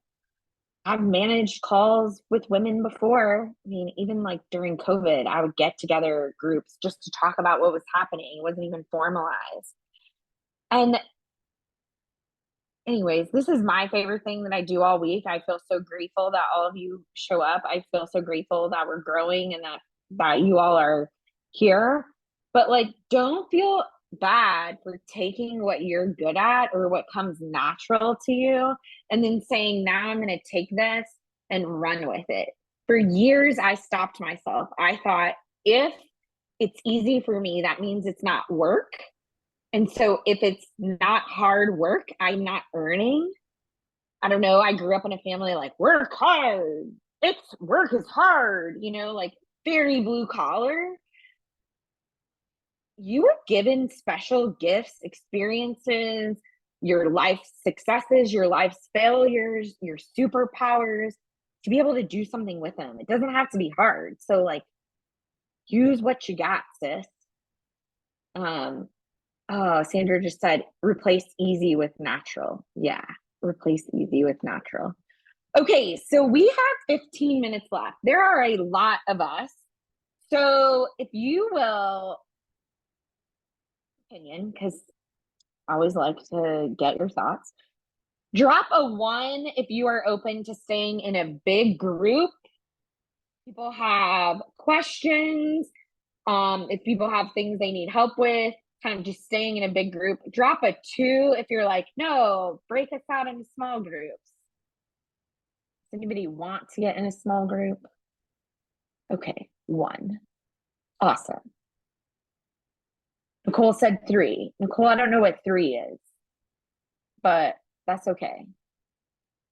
I've managed calls with women before. I mean, even like during COVID, I would get together groups just to talk about what was happening. It wasn't even formalized. And anyways, this is my favorite thing that I do all week. I feel so grateful that all of you show up. I feel so grateful that we're growing and that you all are here. But like, don't feel bad for taking what you're good at or what comes natural to you and then saying, now I'm going to take this and run with it. For years, I stopped myself. I thought, if it's easy for me, that means it's not work. And so if it's not hard work, I'm not earning. I don't know. I grew up in a family like, work hard. Work is hard, you know, like very blue collar. You were given special gifts, experiences, your life successes, your life's failures, your superpowers to be able to do something with them. It doesn't have to be hard. So like, use what you got, sis. Oh, Sandra just said, replace easy with natural. Yeah, replace easy with natural. Okay, so we have 15 minutes left. There are a lot of us. So if you will, opinion, because I always like to get your thoughts. Drop a 1 if you are open to staying in a big group. People have questions. If people have things they need help with, kind of just staying in a big group. Drop a 2 if you're like, no, break us out into small groups. Does anybody want to get in a small group? Okay, 1. Awesome. Nicole said 3. Nicole, I don't know what 3 is, but that's okay.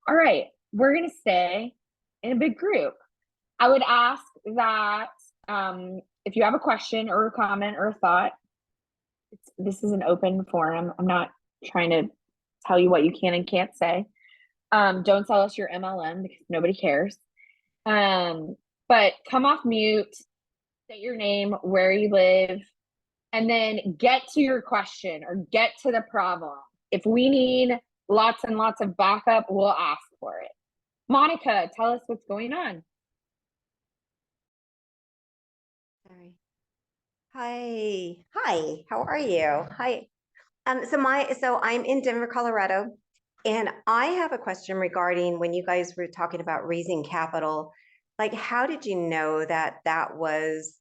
All right, we're going to stay in a big group. I would ask that if you have a question or a comment or a thought, this is an open forum. I'm not trying to tell you what you can and can't say. Don't sell us your MLM because nobody cares. But come off mute, say your name, where you live, and then get to your question or get to the problem. If we need lots and lots of backup, we'll ask for it. Monica, tell us what's going on. Sorry. Hi, how are you? Hi. So I'm in Denver, Colorado, and I have a question regarding when you guys were talking about raising capital. Like, how did you know that that was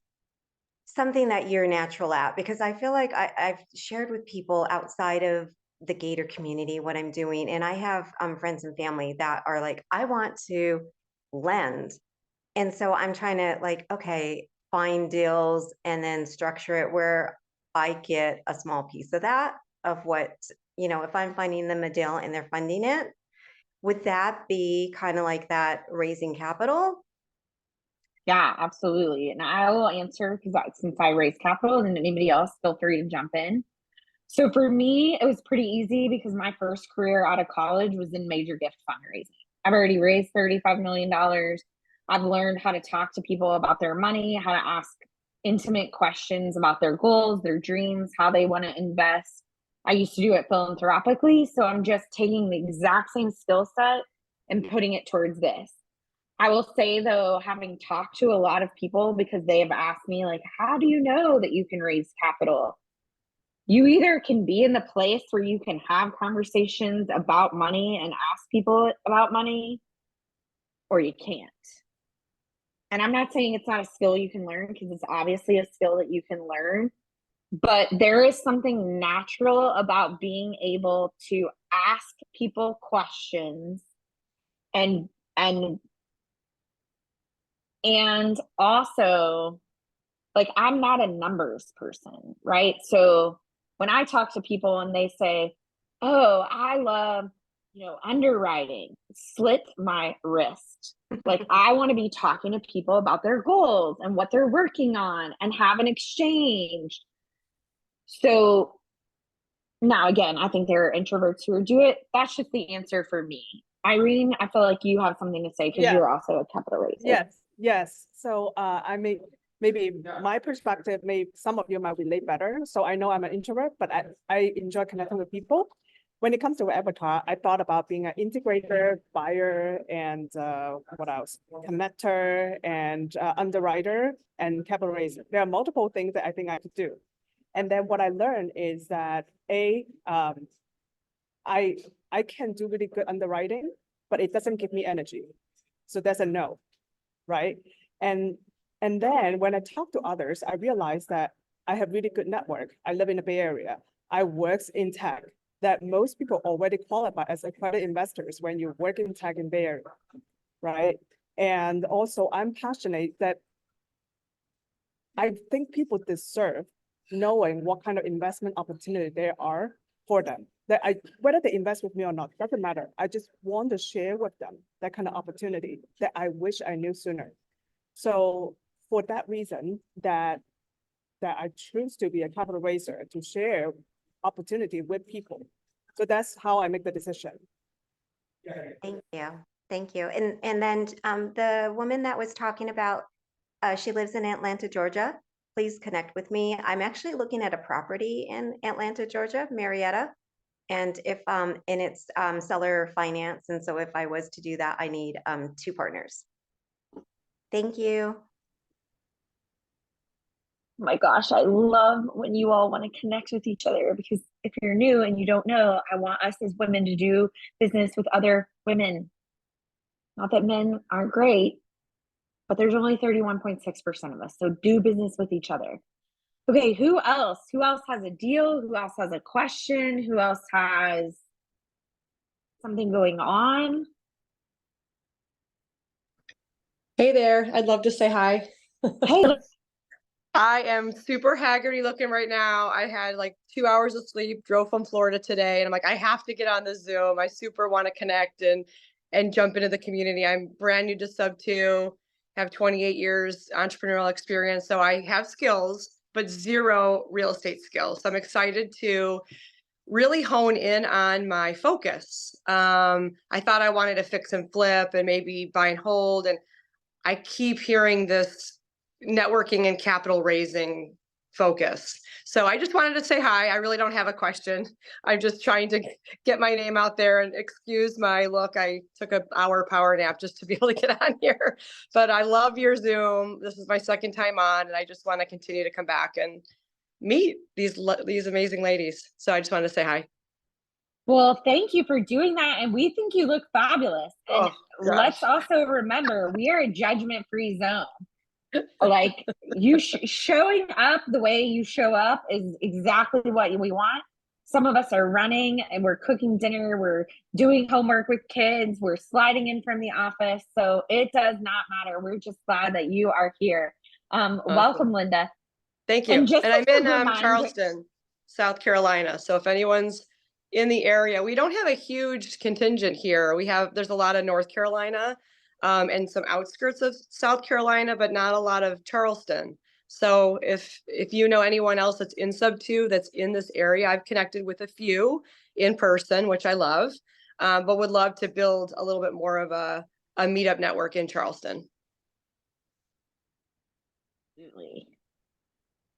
something that you're natural at? Because I feel like I've shared with people outside of the Gator community what I'm doing, and I have friends and family that are like, I want to lend. And so I'm trying to like, okay, find deals and then structure it where I get a small piece of that, of what, you know, if I'm finding them a deal and they're funding it, would that be kind of like that raising capital? Yeah, absolutely. And I will answer because since I raise capital, and anybody else, feel free to jump in. So for me, it was pretty easy because my first career out of college was in major gift fundraising. I've already raised $35 million. I've learned how to talk to people about their money, how to ask intimate questions about their goals, their dreams, how they want to invest. I used to do it philanthropically. So I'm just taking the exact same skill set and putting it towards this. I will say though, having talked to a lot of people, because they have asked me like, how do you know that you can raise capital? You either can be in the place where you can have conversations about money and ask people about money, or you can't. And I'm not saying it's not a skill you can learn, because it's obviously a skill that you can learn, but there is something natural about being able to ask people questions and also, like, I'm not a numbers person, right? So when I talk to people and they say, oh, I love, underwriting, slit my wrist. Like, I want to be talking to people about their goals and what they're working on and have an exchange. So now, again, I think there are introverts who do it. That's just the answer for me. Irene, I feel like you have something to say because you're also a capital raiser. Yes. So I mean, maybe my perspective, maybe some of you might relate better. So I know I'm an introvert, but I enjoy connecting with people. When it comes to Avatar, I thought about being an integrator, buyer, and what else? Connector and underwriter and capital raiser. There are multiple things that I think I could do. And then what I learned is that I can do really good underwriting, but it doesn't give me energy. So that's a no, right? And then when I talk to others, I realize that I have really good network. I live in the Bay Area. I work in tech, that most people already qualify as accredited investors when you work in tech in Bay Area, right? And also I'm passionate that I think people deserve knowing what kind of investment opportunity there are for them. That whether they invest with me or not, doesn't matter. I just want to share with them that kind of opportunity that I wish I knew sooner. So for that reason, that I choose to be a capital raiser, to share opportunity with people. So that's how I make the decision. Thank you. And then the woman that was talking about, she lives in Atlanta, Georgia. Please connect with me. I'm actually looking at a property in Atlanta, Georgia, Marietta. And if and it's seller finance. And so if I was to do that, I need 2 partners. Thank you. Oh my gosh, I love when you all want to connect with each other, because if you're new and you don't know, I want us as women to do business with other women. Not that men aren't great, but there's only 31.6% of us. So do business with each other. Okay, who else? Who else has a deal? Who else has a question? Who else has something going on? Hey there, I'd love to say hi. Hey. I am super haggard looking right now. I had like 2 hours of sleep, drove from Florida today, and I'm like, I have to get on the Zoom. I super want to connect and jump into the community. I'm brand new to Sub 2, have 28 years entrepreneurial experience. So I have skills, but zero real estate skills. So I'm excited to really hone in on my focus. I thought I wanted to fix and flip and maybe buy and hold. And I keep hearing this networking and capital raising focus. So I just wanted to say hi. I really don't have a question. I'm just trying to get my name out there, and excuse my look. I took an hour power nap just to be able to get on here, but I love your Zoom. This is my second time on, and I just want to continue to come back and meet these amazing ladies. So I just wanted to say hi. Well, thank you for doing that. And we think you look fabulous. And let's also remember, we are a judgment-free zone. Like you showing up the way you show up is exactly what we want. Some of us are running and we're cooking dinner. We're doing homework with kids. We're sliding in from the office. So it does not matter. We're just glad that you are here. Awesome. Welcome, Linda. Thank you. And I'm in Charleston, South Carolina. So if anyone's in the area, we don't have a huge contingent here. There's a lot of North Carolina and some outskirts of South Carolina, but not a lot of Charleston. So if you know anyone else that's in sub 2 that's in this area, I've connected with a few in person, which I love, but would love to build a little bit more of a meetup network in Charleston. Absolutely.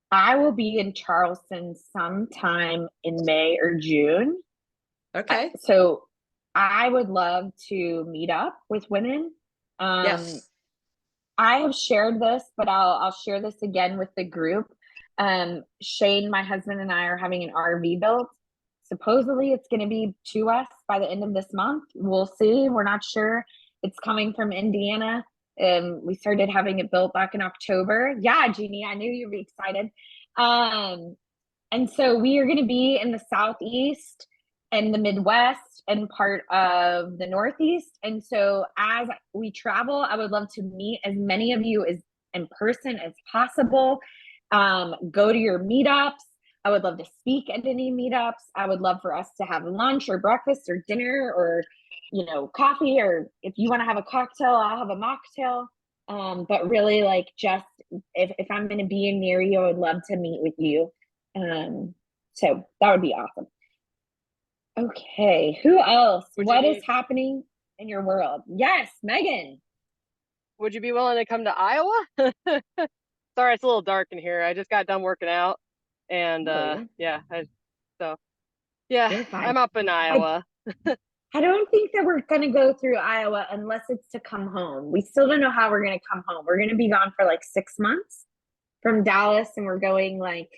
I will be in Charleston sometime in May or June. Okay. So I would love to meet up with women. Yes. I have shared this, but I'll share this again with the group. Shane, my husband, and I are having an RV built. Supposedly it's going to be to us by the end of this month. We'll see. We're not sure. It's coming from Indiana. We started having it built back in October. Yeah, Jeannie, I knew you'd be excited. And so we are going to be in the Southeast and the Midwest and part of the Northeast. And so as we travel, I would love to meet as many of you as in person as possible. Go to your meetups. I would love to speak at any meetups. I would love for us to have lunch or breakfast or dinner or, coffee, or if you want to have a cocktail, I'll have a mocktail. But really, like, just if I'm going to be near you, I would love to meet with you. So that would be awesome. Okay, who else? What is happening in your world? Yes, Megan. Would you be willing to come to Iowa? Sorry, it's a little dark in here. I just got done working out, and I'm up in Iowa. I don't think that we're going to go through Iowa unless it's to come home. We still don't know how we're going to come home. We're going to be gone for like 6 months from Dallas, and we're going like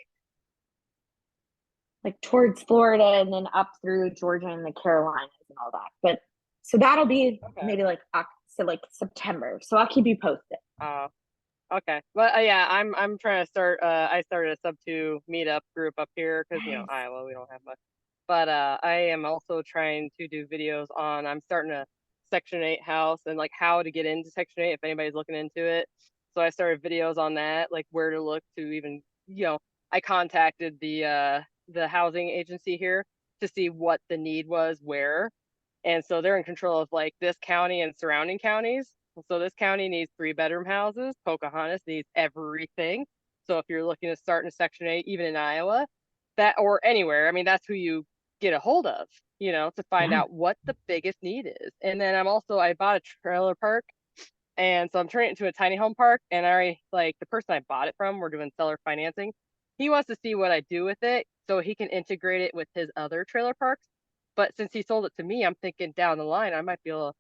towards Florida and then up through Georgia and the Carolinas and all that. But so that'll be maybe like September. So I'll keep you posted. Okay. Well, I'm trying to start. I started a sub 2 meetup group up here because Iowa, we don't have much. But I am also trying to do videos on. I'm starting a Section 8 house and like how to get into Section 8 if anybody's looking into it. So I started videos on that, like where to look to even. I contacted the housing agency here to see what the need was where. And so they're in control of like this county and surrounding counties. So this county needs 3-bedroom houses. Pocahontas needs everything. So if you're looking to start in Section 8, even in Iowa, that or anywhere, I mean, that's who you get a hold of, to find out what the biggest need is. And then I bought a trailer park. And so I'm turning it into a tiny home park. And the person I bought it from, we're doing seller financing. He wants to see what I do with it so he can integrate it with his other trailer parks. But since he sold it to me, I'm thinking down the line, I might be able to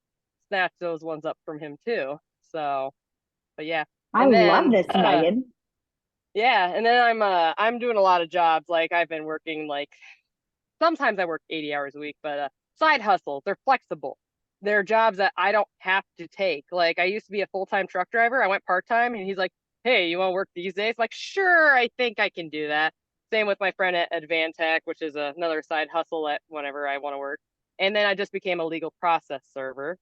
snatch those ones up from him too. So, but yeah. I love this, Megan. Yeah. And then I'm doing a lot of jobs. Like I've been working sometimes I work 80 hours a week, but side hustles, they're flexible. They're jobs that I don't have to take. Like I used to be a full-time truck driver. I went part-time and he's like, hey, you want to work these days? Like, sure, I think I can do that. Same with my friend at Advantech, which is another side hustle at whenever I want to work. And then I just became a legal process server.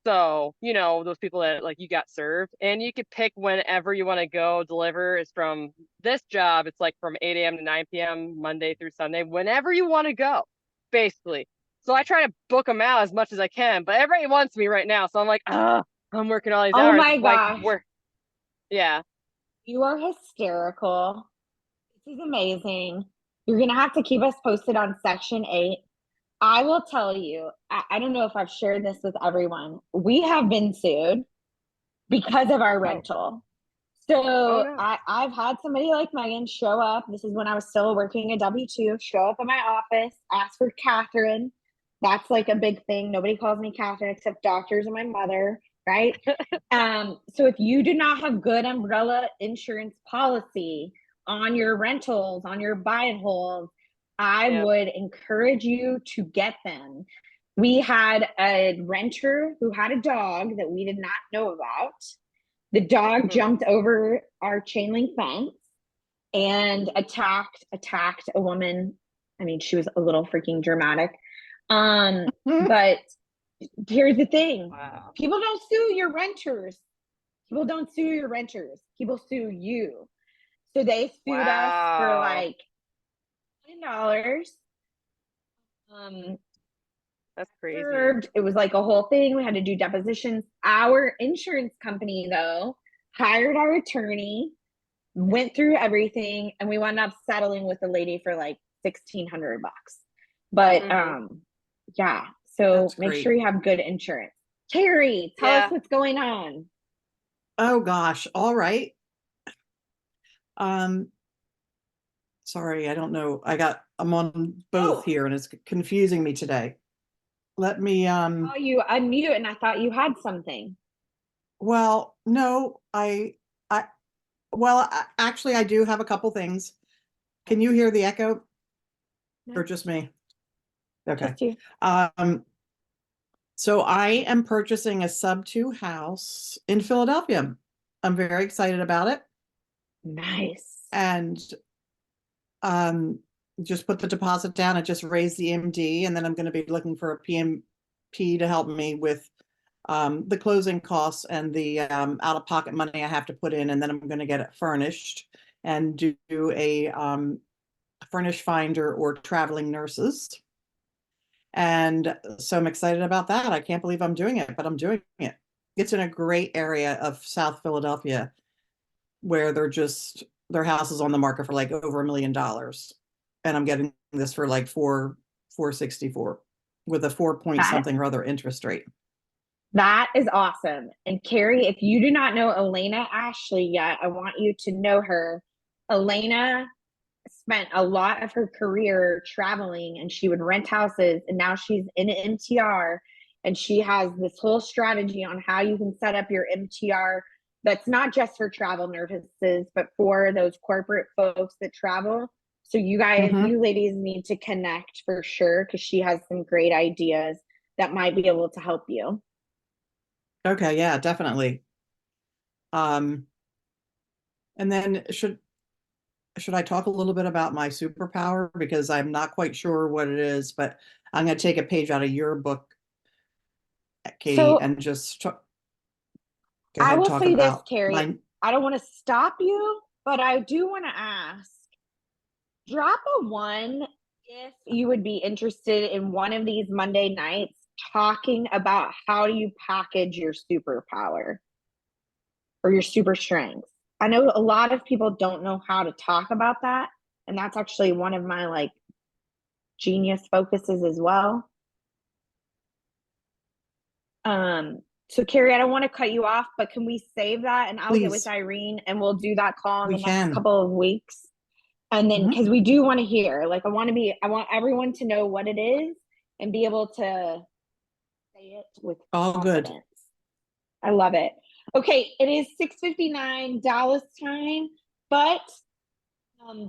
So, those people that you got served and you could pick whenever you want to go deliver. Is from this job. It's like from 8 a.m. to 9 p.m. Monday through Sunday, whenever you want to go, basically. So I try to book them out as much as I can, but everybody wants me right now. So I'm like, I'm working all these Oh hours. my It's like gosh. yeah. You are hysterical. This is amazing. You're going to have to keep us posted on Section 8. I will tell you, I don't know if I've shared this with everyone. We have been sued because of our rental. So no. I've had somebody like Megan show up. This is when I was still working a W-2, show up in my office, ask for Catherine. That's like a big thing. Nobody calls me Catherine except doctors and my mother, right? So if you do not have good umbrella insurance policy on your rentals, on your buy and holds, I would encourage you to get them. We had a renter who had a dog that we did not know about. The dog jumped over our chain link fence and attacked a woman. I mean, she was a little freaking dramatic. But here's the thing. Wow. People don't sue your renters. People don't sue your renters. People sue you. So they sued us for like $1 million. That's crazy. It was like a whole thing. We had to do depositions. Our insurance company, though, hired our attorney, went through everything, and we wound up settling with the lady for like $1,600. But yeah, so That's make great. sure you have good insurance. Carrie, tell us what's going on. Oh gosh. All right. Sorry, I don't know. I'm on both here and it's confusing me today. Let me Oh, you unmute and I thought you had something. Well, no, actually I do have a couple things. Can you hear the echo? No. Or just me? Okay. Just you. So I am purchasing a sub-2 house in Philadelphia. I'm very excited about it. Nice. And just put the deposit down and just raise the MD, and then I'm going to be looking for a PMP to help me with the closing costs and the out-of-pocket money I have to put in, and then I'm going to get it furnished and do a furnish finder or traveling nurses. And so I'm excited about that. I can't believe I'm doing it, but I'm doing it. It's in a great area of South Philadelphia where their house is on the market for like over $1 million. And I'm getting this for like 464 with a 4 point something or other interest rate. That is awesome. And Carrie, if you do not know Elena Ashley yet, I want you to know her. Elena spent a lot of her career traveling and she would rent houses, and now she's in an MTR and she has this whole strategy on how you can set up your MTR that's not just for travel nurses, but for those corporate folks that travel. So you guys, you ladies need to connect for sure because she has some great ideas that might be able to help you. Okay, yeah, definitely. And then should I talk a little bit about my superpower, because I'm not quite sure what it is, but I'm going to take a page out of your book, Katie, and just I will say this, Carrie. I don't want to stop you, but I do want to ask, drop a 1 if you would be interested in one of these Monday nights talking about how do you package your superpower or your super strengths. I know a lot of people don't know how to talk about that, and that's actually one of my like genius focuses as well. So Carrie, I don't want to cut you off, but can we save that and I'll get with Irene and we'll do that call in the next couple of weeks. And then because we do want to hear, like I want everyone to know what it is and be able to say it with confidence. Good. I love it. Okay, it is 6:59 Dallas time, but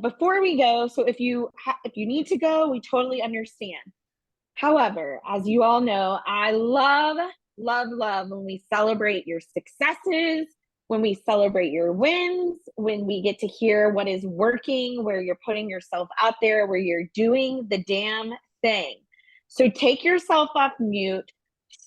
before we go, so if you need to go, we totally understand. However, as you all know, I love when we celebrate your successes, when we celebrate your wins, when we get to hear what is working, where you're putting yourself out there, where you're doing the damn thing. So take yourself off mute,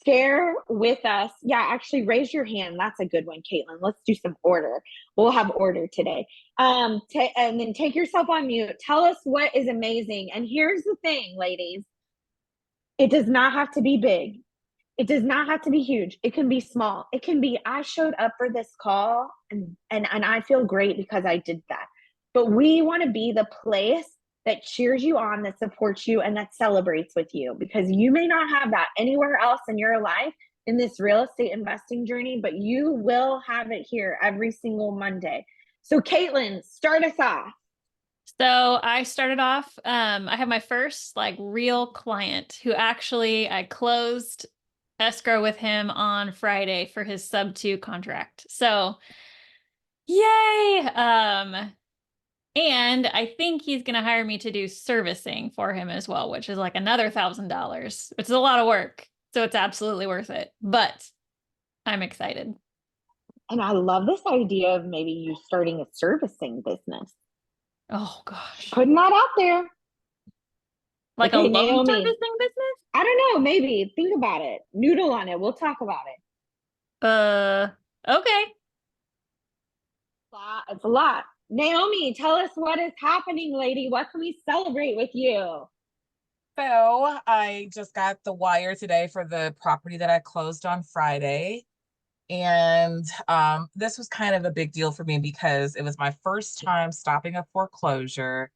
share with us. Yeah, actually raise your hand. That's a good one, Caitlin. Let's do some order. We'll have order today. And then take yourself on mute. Tell us what is amazing. And here's the thing, ladies. It does not have to be big. It does not have to be huge. It can be small. It can be, I showed up for this call and I feel great because I did that. But we want to be the place that cheers you on, that supports you, and that celebrates with you, because you may not have that anywhere else in your life in this real estate investing journey, but you will have it here every single Monday. So Caitlin, start us off. So I started off, I have my first like real client who actually I closed escrow with him on Friday for his sub 2 contract. So yay. And I think he's going to hire me to do servicing for him as well, which is like another $1,000. It's a lot of work. So it's absolutely worth it, but I'm excited. And I love this idea of maybe you starting a servicing business. Oh gosh. Putting that out there. Like okay, a loan Naomi, servicing business? I don't know, maybe. Think about it. Noodle on it. We'll talk about it. Okay. It's a lot. Naomi, tell us what is happening, lady. What can we celebrate with you? So I just got the wire today for the property that I closed on Friday. And this was kind of a big deal for me because it was my first time stopping a foreclosure,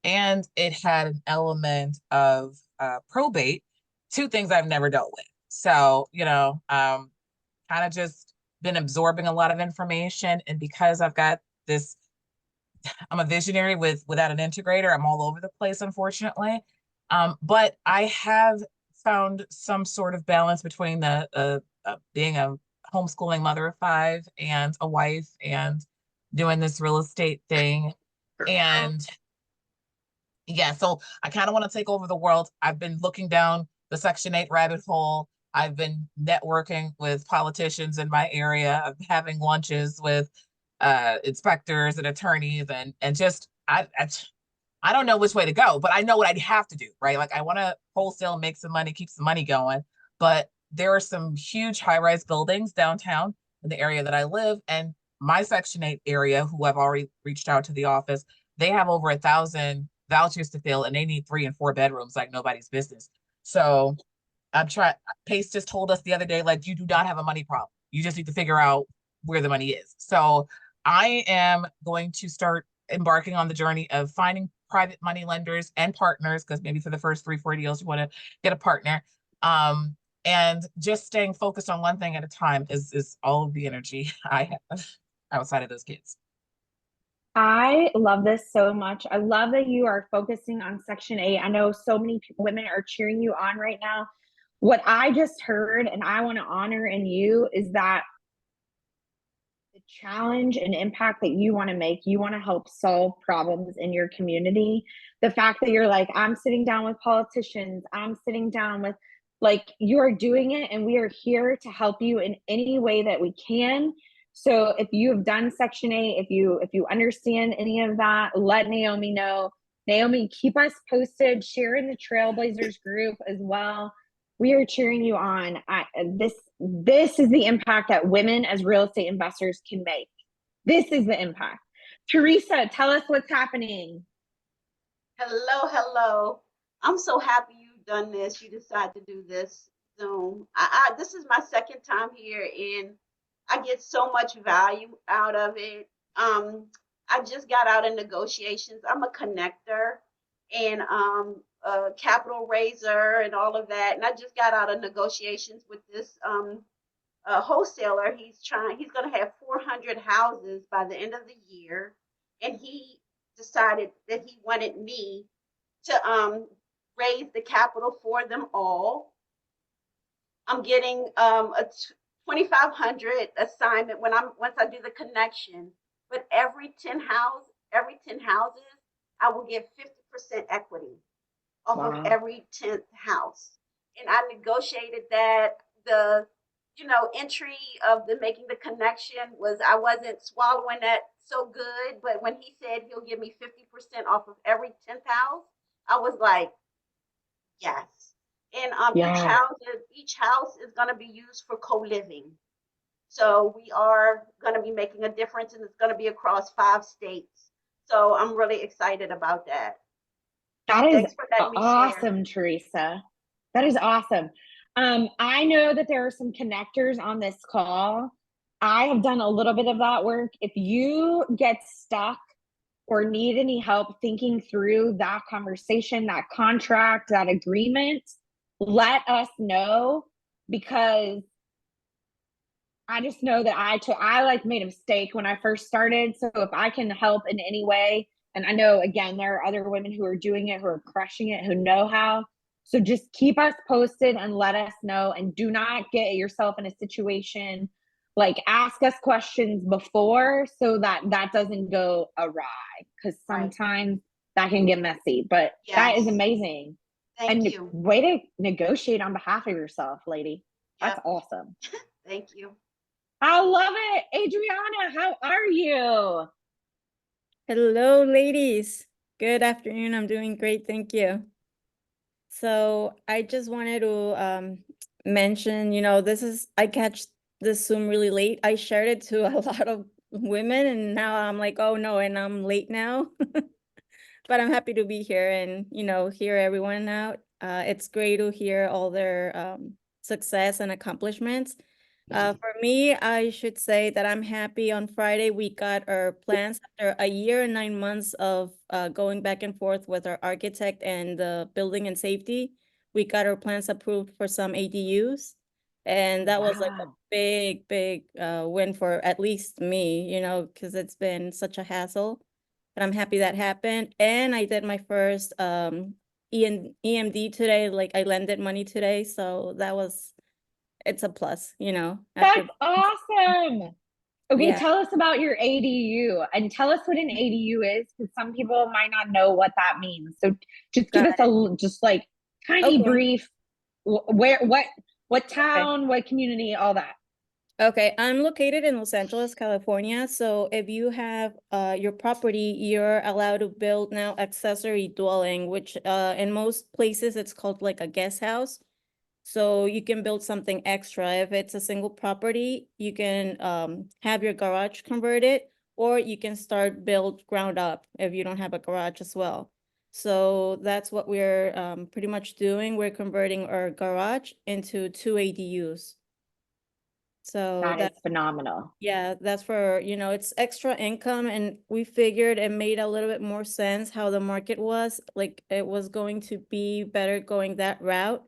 and it had an element of probate, two things I've never dealt with. So, kind of just been absorbing a lot of information. And because I've got this, I'm a visionary without an integrator. I'm all over the place, unfortunately. But I have found some sort of balance between being a homeschooling mother of 5 and a wife and doing this real estate thing. And yeah, so I kind of want to take over the world. I've been looking down the Section 8 rabbit hole. I've been networking with politicians in my area. I'm having lunches with inspectors and attorneys, and just I don't know which way to go, but I know what I'd have to do, right? Like I want to wholesale, make some money, keep some money going. But there are some huge high-rise buildings downtown in the area that I live, and my Section 8 area, who I've already reached out to the office, they have over 1,000 vouchers to fill, and they need 3 and 4 bedrooms like nobody's business. So I'm trying. Pace just told us the other day, like, you do not have a money problem. You just need to figure out where the money is. So I am going to start embarking on the journey of finding private money lenders and partners, because maybe for the first 3-4 deals, you want to get a partner. And just staying focused on one thing at a time is all of the energy I have outside of those kids. I love this so much. I love that you are focusing on Section 8. I know so many women are cheering you on right now. What I just heard, and I want to honor in you, is that the challenge and impact that you want to make, you want to help solve problems in your community. The fact that you're like, I'm sitting down with politicians, I'm sitting down with, like, you are doing it, and we are here to help you in any way that we can. So if you have done Section 8, if you understand any of that, let Naomi know. Naomi, keep us posted. Share in the Trailblazers group as well. We are cheering you on. This is the impact that women as real estate investors can make. This is the impact. Teresa, tell us what's happening. Hello. I'm so happy you've done this. You decided to do this Zoom. This is my second time here, and I get so much value out of it. I just got out of negotiations. I'm a connector and a capital raiser and all of that. And I just got out of negotiations with this wholesaler. He's going to have 400 houses by the end of the year. And he decided that he wanted me to raise the capital for them all. I'm getting a 2,500 assignment once I do the connection. But every 10 houses, I will get 50% equity off of every 10th house. And I negotiated that. The entry of the making the connection was, I wasn't swallowing that so good, but when he said he'll give me 50% off of every 10th house, I was like, yes. And each house is going to be used for co-living. So we are going to be making a difference, and it's going to be across 5 states. So I'm really excited about that. That is awesome, Teresa. That is awesome. I know that there are some connectors on this call. I have done a little bit of that work. If you get stuck or need any help thinking through that conversation, that contract, that agreement, let us know, because I just know that I like made a mistake when I first started. So if I can help in any way, and I know again, there are other women who are doing it, who are crushing it, who know how. So just keep us posted and let us know, and do not get yourself in a situation, like ask us questions before so that that doesn't go awry, because sometimes that can get messy. But that is Yes. amazing. Thank And you. way to negotiate on behalf of yourself, lady. That's Yep. awesome. Thank you. I love it. Adriana, how are you? Hello, ladies. Good afternoon. I'm doing great. Thank you. So I just wanted to mention, I catch this Zoom really late. I shared it to a lot of women, and now I'm like, oh no, and I'm late now. But I'm happy to be here and, hear everyone out. It's great to hear all their success and accomplishments. For me, I should say that I'm happy. On Friday, we got our plans after a year and 9 months of going back and forth with our architect and the building and safety. We got our plans approved for some ADUs. And that was like a big, big win for at least me, because it's been such a hassle. But I'm happy that happened. And I did my first EMD today. Like I lended money today. So it's a plus, That's awesome. Okay, Yeah. tell us about your ADU and tell us what an ADU is, because some people might not know what that means. So just give us just like tiny brief, what town, what community, all that. Okay, I'm located in Los Angeles, California. So if you have your property, you're allowed to build now accessory dwelling, which in most places it's called like a guest house. So you can build something extra. If it's a single property, you can have your garage converted, or you can start build ground up if you don't have a garage as well. So that's what we're pretty much doing. We're converting our garage into 2 ADUs. So That is phenomenal. Yeah, that's for, it's extra income, and we figured it made a little bit more sense how the market was. Like it was going to be better going that route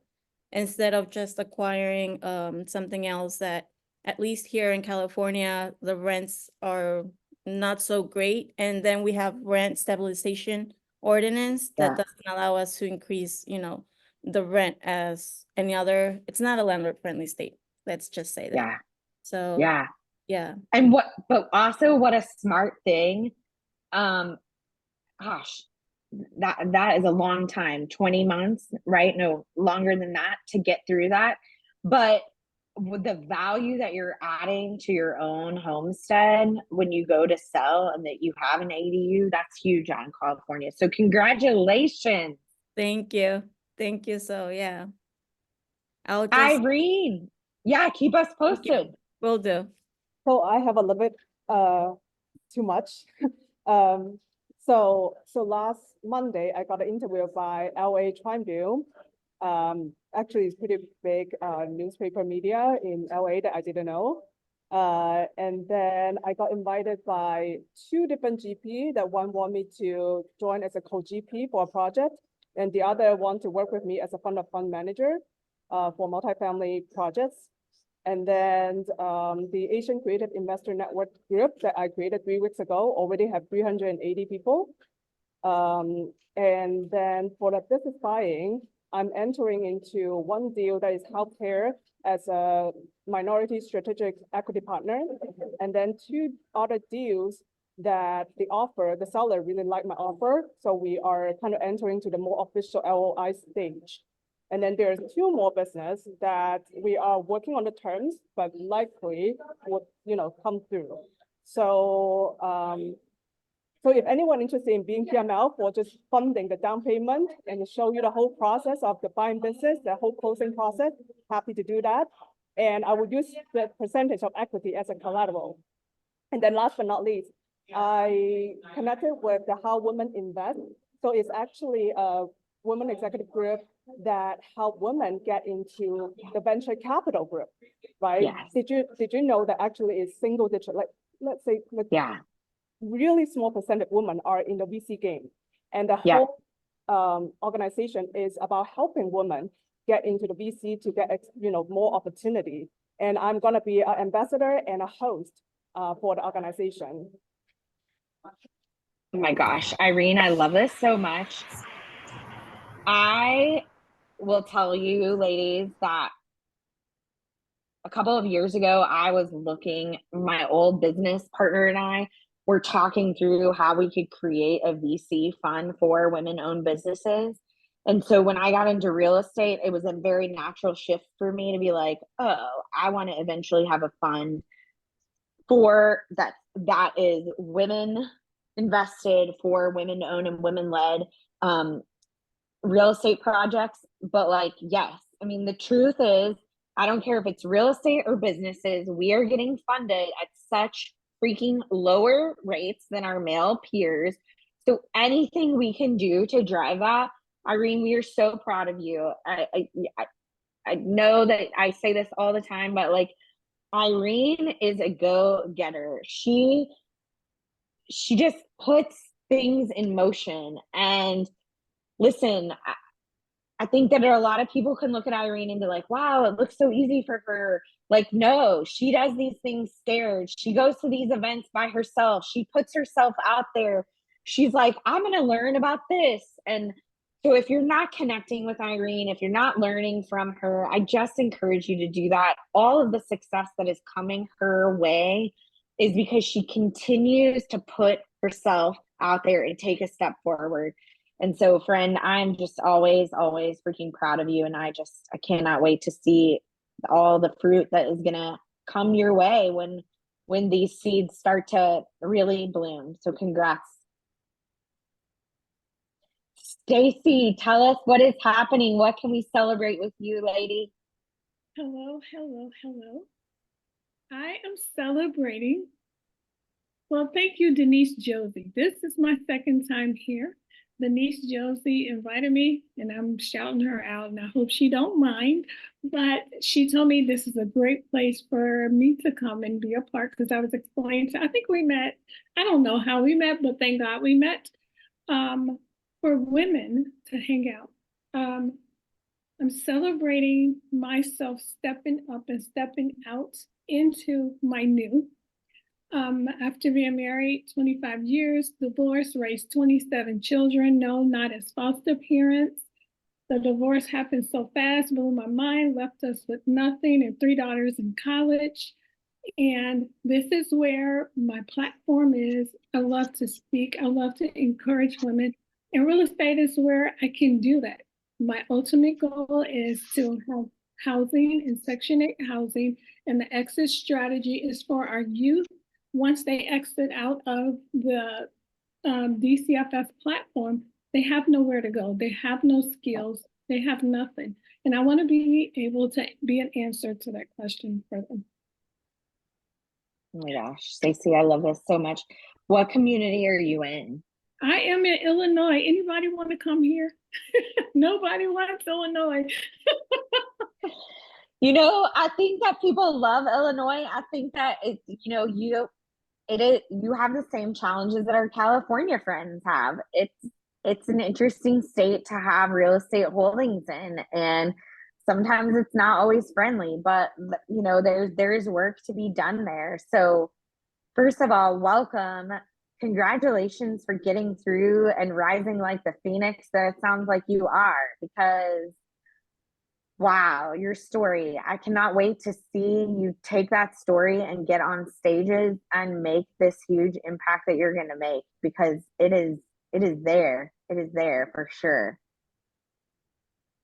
instead of just acquiring something else that, at least here in California, the rents are not so great. And then we have rent stabilization ordinance that doesn't allow us to increase, the rent as any other. It's not a landlord friendly state. Let's just say that. Yeah. So yeah. And but also what a smart thing. Gosh, that is a long time, 20 months, right? No, longer than that to get through that. But with the value that you're adding to your own homestead when you go to sell and that you have an ADU, that's huge on California. So congratulations. Thank you. Thank you. So yeah. Irene. Yeah, keep us posted. Will do. So I have a little bit too much. So last Monday I got an interview by LA Tribune. Actually it's pretty big newspaper media in LA that I didn't know. And then I got invited by 2 different GP. That one want me to join as a co-GP for a project, and the other want to work with me as a fund manager for multifamily projects. And then the Asian Creative Investor Network group that I created 3 weeks ago already have 380 people. And then for the business buying, I'm entering into one deal that is healthcare as a minority strategic equity partner. And then 2 other deals that the seller really liked my offer. So we are kind of entering to the more official LOI stage. And then there's 2 more business that we are working on the terms, but likely would, come through. So, so if anyone interested in being PML for just funding the down payment and to show you the whole process of the buying business, the whole closing process, happy to do that. And I would use the percentage of equity as a collateral. And then last but not least, I connected with the How Women Invest. So it's actually a women executive group that help women get into the venture capital group, right? Yes. Did you know that actually is single digit, like let's say Yeah. really small percentage of women are in the VC game. And the Yeah. whole organization is about helping women get into the VC to get more opportunity. And I'm gonna be an ambassador and a host for the organization. Oh my gosh, Irene, I love this so much. I will tell you, ladies, that a couple of years ago, I was looking, my old business partner and I were talking through how we could create a VC fund for women-owned businesses. And so when I got into real estate, it was a very natural shift for me to be like, oh, I want to eventually have a fund for that is women invested, for women owned and women led real estate projects. But like, yes, I mean, the truth is, I don't care if it's real estate or businesses, we are getting funded at such freaking lower rates than our male peers. So anything we can do to drive that, Irene, we are so proud of you. I know that I say this all the time, but like, Irene is a go-getter. She just puts things in motion. And listen, I think that a lot of people can look at Irene and be like, wow, it looks so easy for her. Like, no, she does these things scared. She goes to these events by herself. She puts herself out there. She's like, I'm going to learn about this. And so if you're not connecting with Irene, if you're not learning from her, I just encourage you to do that. All of the success that is coming her way is because she continues to put herself out there and take a step forward. And so, friend, I'm just always freaking proud of you. And I cannot wait to see all the fruit that is gonna come your way when these seeds start to really bloom. So congrats. Stacy, tell us what is happening. What can we celebrate with you, lady? Hello. I am celebrating. Well, thank you, Denise Josie. This is my second time here. Denise Josie invited me, and I'm shouting her out, and I hope she don't mind. But she told me this is a great place for me to come and be a part, because I was explaining I think we met, I don't know how we met, but thank God we met, for women to hang out. I'm celebrating myself stepping up and stepping out into my new. After being married 25 years, divorced, raised 27 children, no, not as foster parents. The divorce happened so fast, blew my mind, left us with nothing and 3 daughters in college. And this is where my platform is. I love to speak. I love to encourage women. And real estate is where I can do that. My ultimate goal is to have housing and Section 8 housing. And the exit strategy is for our youth. Once they exit out of the DCFS platform, they have nowhere to go. They have no skills. They have nothing. And I want to be able to be an answer to that question for them. Oh my gosh, Stacey, I love this so much. What community are you in? I am in Illinois. Anybody want to come here? Nobody wants Illinois. You know, I think that people love Illinois. I think that you have the same challenges that our California friends have. It's an interesting state to have real estate holdings in, and sometimes it's not always friendly, but there is work to be done there. So first of all, welcome. Congratulations for getting through and rising like the phoenix that it sounds like you are, because wow, your story. I cannot wait to see you take that story and get on stages and make this huge impact that you're going to make, because it is there. It is there for sure.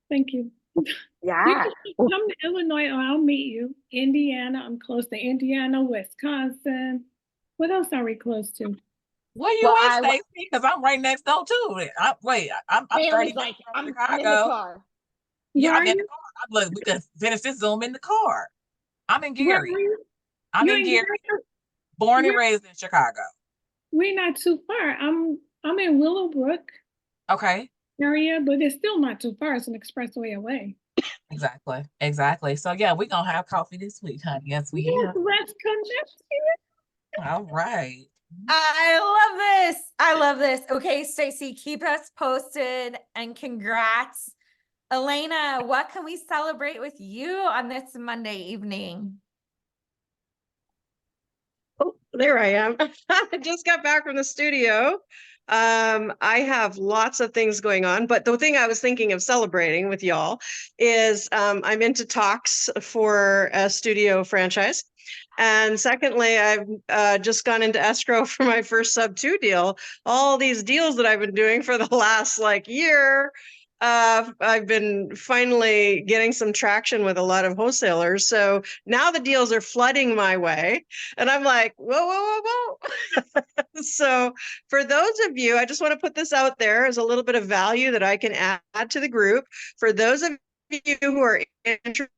Thank you. Yeah. You come to Illinois or I'll meet you. Indiana, I'm close to Indiana, Wisconsin. What else are we close to? Where you at, Stacey? Because I'm right next door too. I'm 30 like, I'm in the Chicago. car. Yeah, I'm in the car. Look, we could finish this Zoom in the car. I'm in Gary. I'm in Gary. Born and raised in Chicago. We're not too far. I'm in Willowbrook. Okay. area, but it's still not too far. It's an expressway away. Exactly. Exactly. So yeah, we're gonna have coffee this week, honey. Yes, we Yes, are. let's connect. All right. I love this. I love this. Okay, Stacey, keep us posted and congrats. Elena, what can we celebrate with you on this Monday evening? Oh, there I am. I just got back from the studio. I have lots of things going on, but the thing I was thinking of celebrating with y'all is I'm into talks for a studio franchise. And secondly, I've just gone into escrow for my first sub 2 deal. All these deals that I've been doing for the last year, I've been finally getting some traction with a lot of wholesalers. So now the deals are flooding my way. And I'm like, whoa, whoa, whoa, whoa. So for those of you, I just want to put this out there as a little bit of value that I can add to the group. For those of you who are interested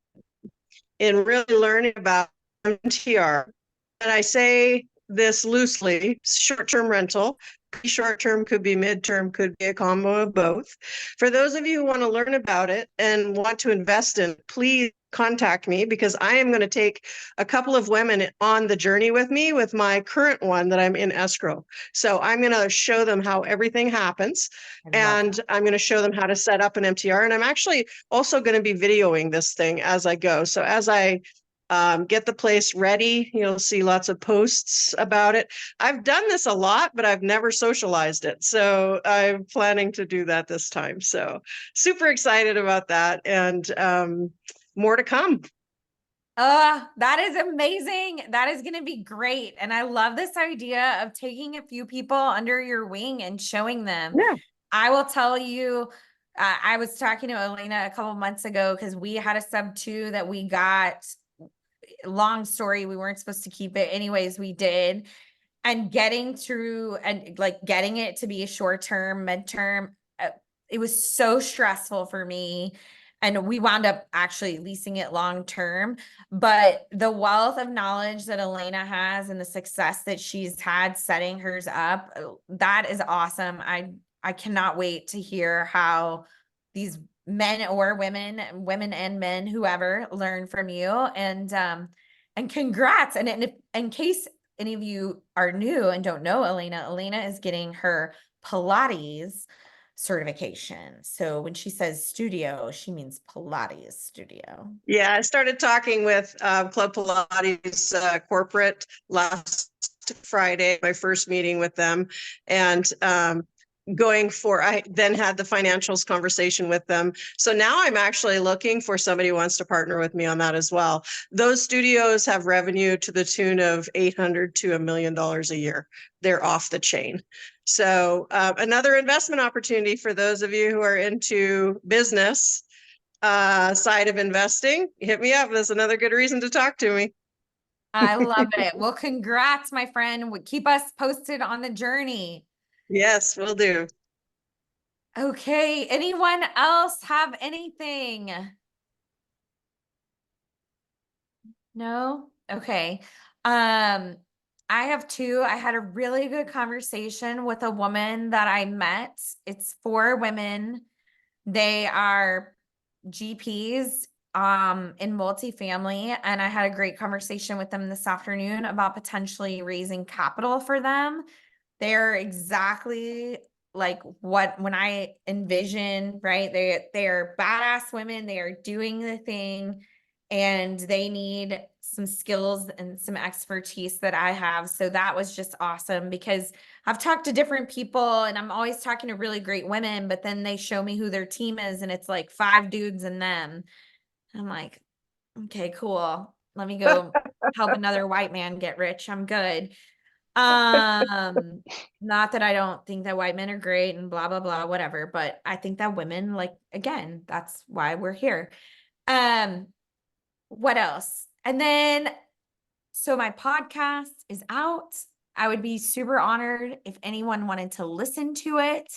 in really learning about MTR, and I say this loosely, short-term rental, short-term, could be mid-term, could be a combo of both. For those of you who want to learn about it and want to invest in, please contact me, because I am going to take a couple of women on the journey with me with my current one that I'm in escrow. So I'm going to show them how everything happens, and I'm going to show them how to set up an MTR. And I'm actually also going to be videoing this thing as I go. So as I get the place ready, you'll see lots of posts about it. I've done this a lot, but I've never socialized it. So I'm planning to do that this time. So super excited about that, and more to come. That is amazing. That is going to be great. And I love this idea of taking a few people under your wing and showing them. Yeah. I will tell you, I was talking to Elena a couple months ago because we had a sub 2 that we got. Long story, we weren't supposed to keep it. Anyways, we did. And getting through and getting it to be a short-term, mid-term, it was so stressful for me. And we wound up actually leasing it long-term. But the wealth of knowledge that Elena has and the success that she's had setting hers up, that is awesome. I cannot wait to hear how these men or women and men, whoever, learn from you. And congrats. And if, in case any of you are new and don't know Elena is getting her Pilates certification. So when she says studio, she means Pilates studio. Yeah, I started talking with Club Pilates corporate last Friday, my first meeting with them, and I then had the financials conversation with them. So now I'm actually looking for somebody who wants to partner with me on that as well. Those studios have revenue to the tune of $800 to $1 million a year. They're off the chain. So another investment opportunity for those of you who are into business side of investing, hit me up. That's another good reason to talk to me. I love it. Well, congrats, my friend. Keep us posted on the journey. Yes, will do. Okay. Anyone else have anything? No? Okay. I have two. I had a really good conversation with a woman that I met. It's 4 women. They are GPs in multifamily, and I had a great conversation with them this afternoon about potentially raising capital for them. They're exactly like when I envision, right? They're badass women. They are doing the thing, and they need some skills and some expertise that I have. So that was just awesome, because I've talked to different people and I'm always talking to really great women, but then they show me who their team is and it's like 5 dudes and them. I'm like, okay, cool. Let me go help another white man get rich. I'm good. Not that I don't think that white men are great and blah, blah, blah, whatever, but I think that women, again, that's why we're here. What else? And then, so my podcast is out. I would be super honored if anyone wanted to listen to it.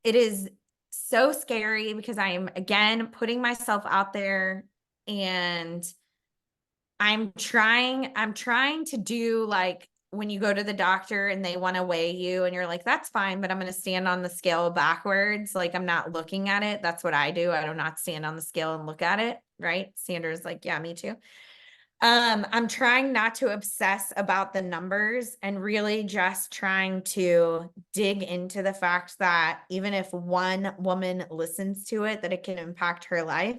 It is so scary because I am, again, putting myself out there, and I'm trying to do when you go to the doctor and they want to weigh you and you're like, that's fine, but I'm going to stand on the scale backwards. Like, I'm not looking at it. That's what I do. I do not stand on the scale and look at it. Right. Sandra's like, yeah, me too. I'm trying not to obsess about the numbers and really just trying to dig into the fact that even if one woman listens to it, that it can impact her life.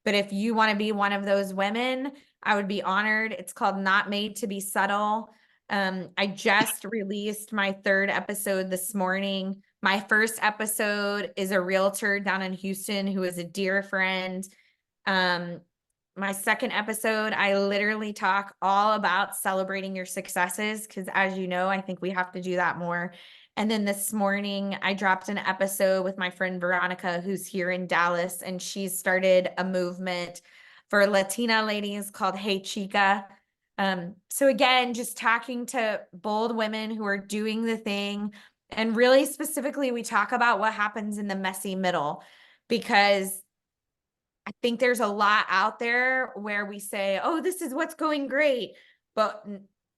But if you want to be one of those women, I would be honored. It's called Not Made to Be Subtle. I just released my 3rd episode this morning. My first episode is a realtor down in Houston who is a dear friend. My second episode, I literally talk all about celebrating your successes because, as you know, I think we have to do that more. And then this morning, I dropped an episode with my friend Veronica, who's here in Dallas, and she's started a movement for Latina ladies called Hey Chica. So again, just talking to bold women who are doing the thing. And really specifically, we talk about what happens in the messy middle, because I think there's a lot out there where we say, oh, this is what's going great. But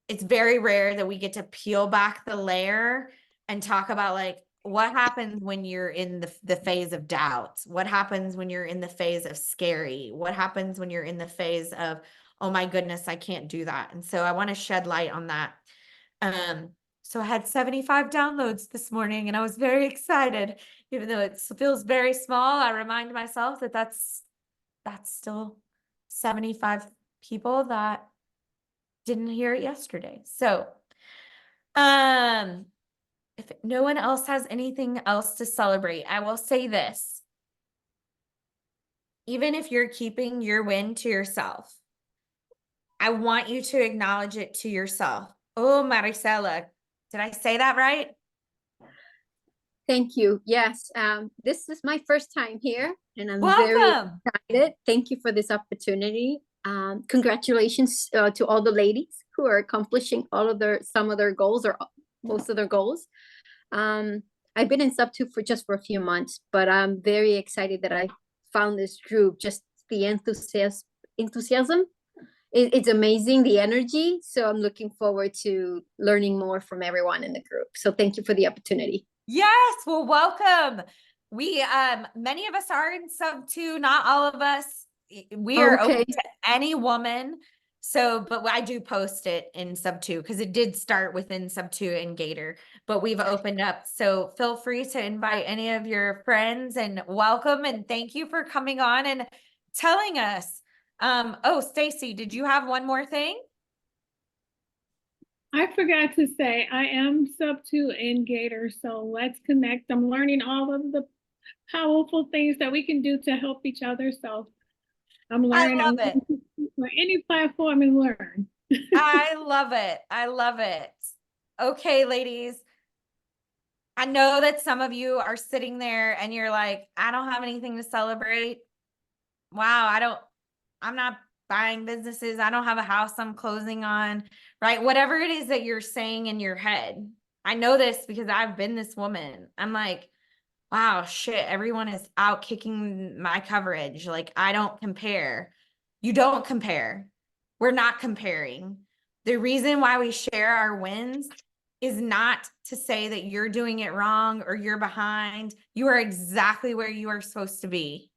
it's very rare that we get to peel back the layer and talk about like what happens when you're in the phase of doubt? What happens when you're in the phase of scary? What happens when you're in the phase of, oh my goodness, I can't do that. And so I want to shed light on that. So I had 75 downloads this morning and I was very excited, even though it feels very small. I remind myself that that's still 75 people that didn't hear it yesterday. So, if no one else has anything else to celebrate, I will say this. Even if you're keeping your win to yourself, I want you to acknowledge it to yourself. Oh, Maricela, did I say that right? Thank you. Yes, this is my first time here and I'm very excited. Thank you for this opportunity. Congratulations to all the ladies who are accomplishing some of their goals or most of their goals. I've been in sub 2 for a few months, but I'm very excited that I found this group. Just the enthusiasm. It's amazing, the energy. So I'm looking forward to learning more from everyone in the group. So thank you for the opportunity. Yes, well, welcome. We many of us are in sub 2, not all of us. We are open to any woman. So, but I do post it in sub 2 because it did start within sub 2 in Gator, but we've opened up. So feel free to invite any of your friends and welcome. And thank you for coming on and telling us. Oh, Stacy, did you have one more thing? I forgot to say, I am sub 2 in Gator, so let's connect. I'm learning all of the powerful things that we can do to help each other. So I'm learning. I love it. For any platform and learn. I love it. I love it. Okay, ladies. I know that some of you are sitting there and you're like, I don't have anything to celebrate. Wow, I'm not buying businesses. I don't have a house I'm closing on, right? Whatever it is that you're saying in your head. I know this because I've been this woman. I'm like, wow, shit, everyone is out kicking my coverage. Like, I don't compare. You don't compare. We're not comparing. The reason why we share our wins is not to say that you're doing it wrong or you're behind. You are exactly where you are supposed to be.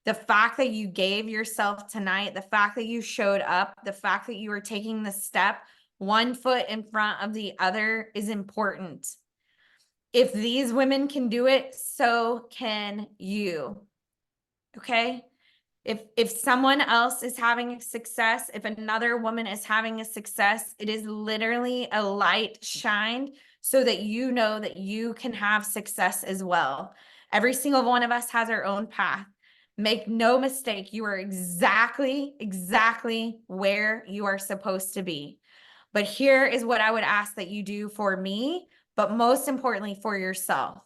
The fact that you gave yourself tonight, the fact that you showed up, the fact that you are taking the step one foot in front of the other is important. If these women can do it, so can you. Okay? If someone else is having a success, if another woman is having a success, it is literally a light shined so that you know that you can have success as well. Every single one of us has our own path. Make no mistake, you are exactly where you are supposed to be. But here is what I would ask that you do for me, but most importantly for yourself.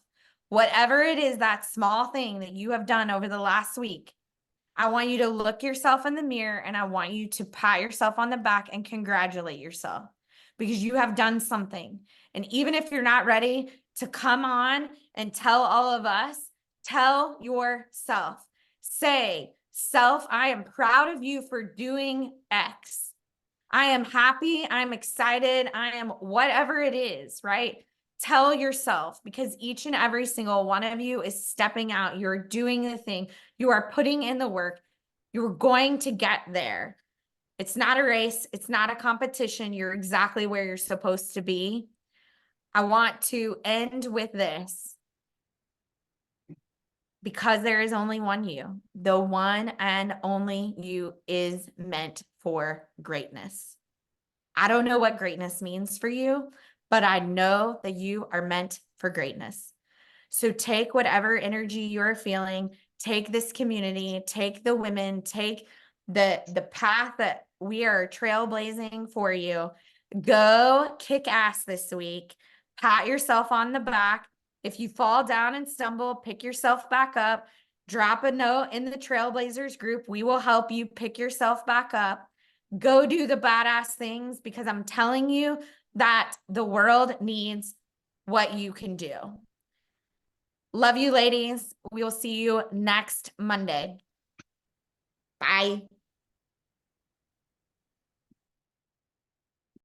Whatever it is, that small thing that you have done over the last week, I want you to look yourself in the mirror and I want you to pat yourself on the back and congratulate yourself because you have done something. And even if you're not ready to come on and tell all of us, tell yourself. Say, self, I am proud of you for doing X. I am happy. I'm excited. I am whatever it is, right? Tell yourself, because each and every single one of you is stepping out. You're doing the thing. You are putting in the work. You're going to get there. It's not a race. It's not a competition. You're exactly where you're supposed to be. I want to end with this. Because there is only one you. The one and only you is meant for greatness. I don't know what greatness means for you, but I know that you are meant for greatness. So take whatever energy you're feeling, take this community, take the women, take the path that we are trailblazing for you. Go kick ass this week. Pat yourself on the back. If you fall down and stumble, pick yourself back up. Drop a note in the Trailblazers group. We will help you pick yourself back up. Go do the badass things, because I'm telling you that the world needs what you can do. Love you, ladies. We will see you next Monday. Bye.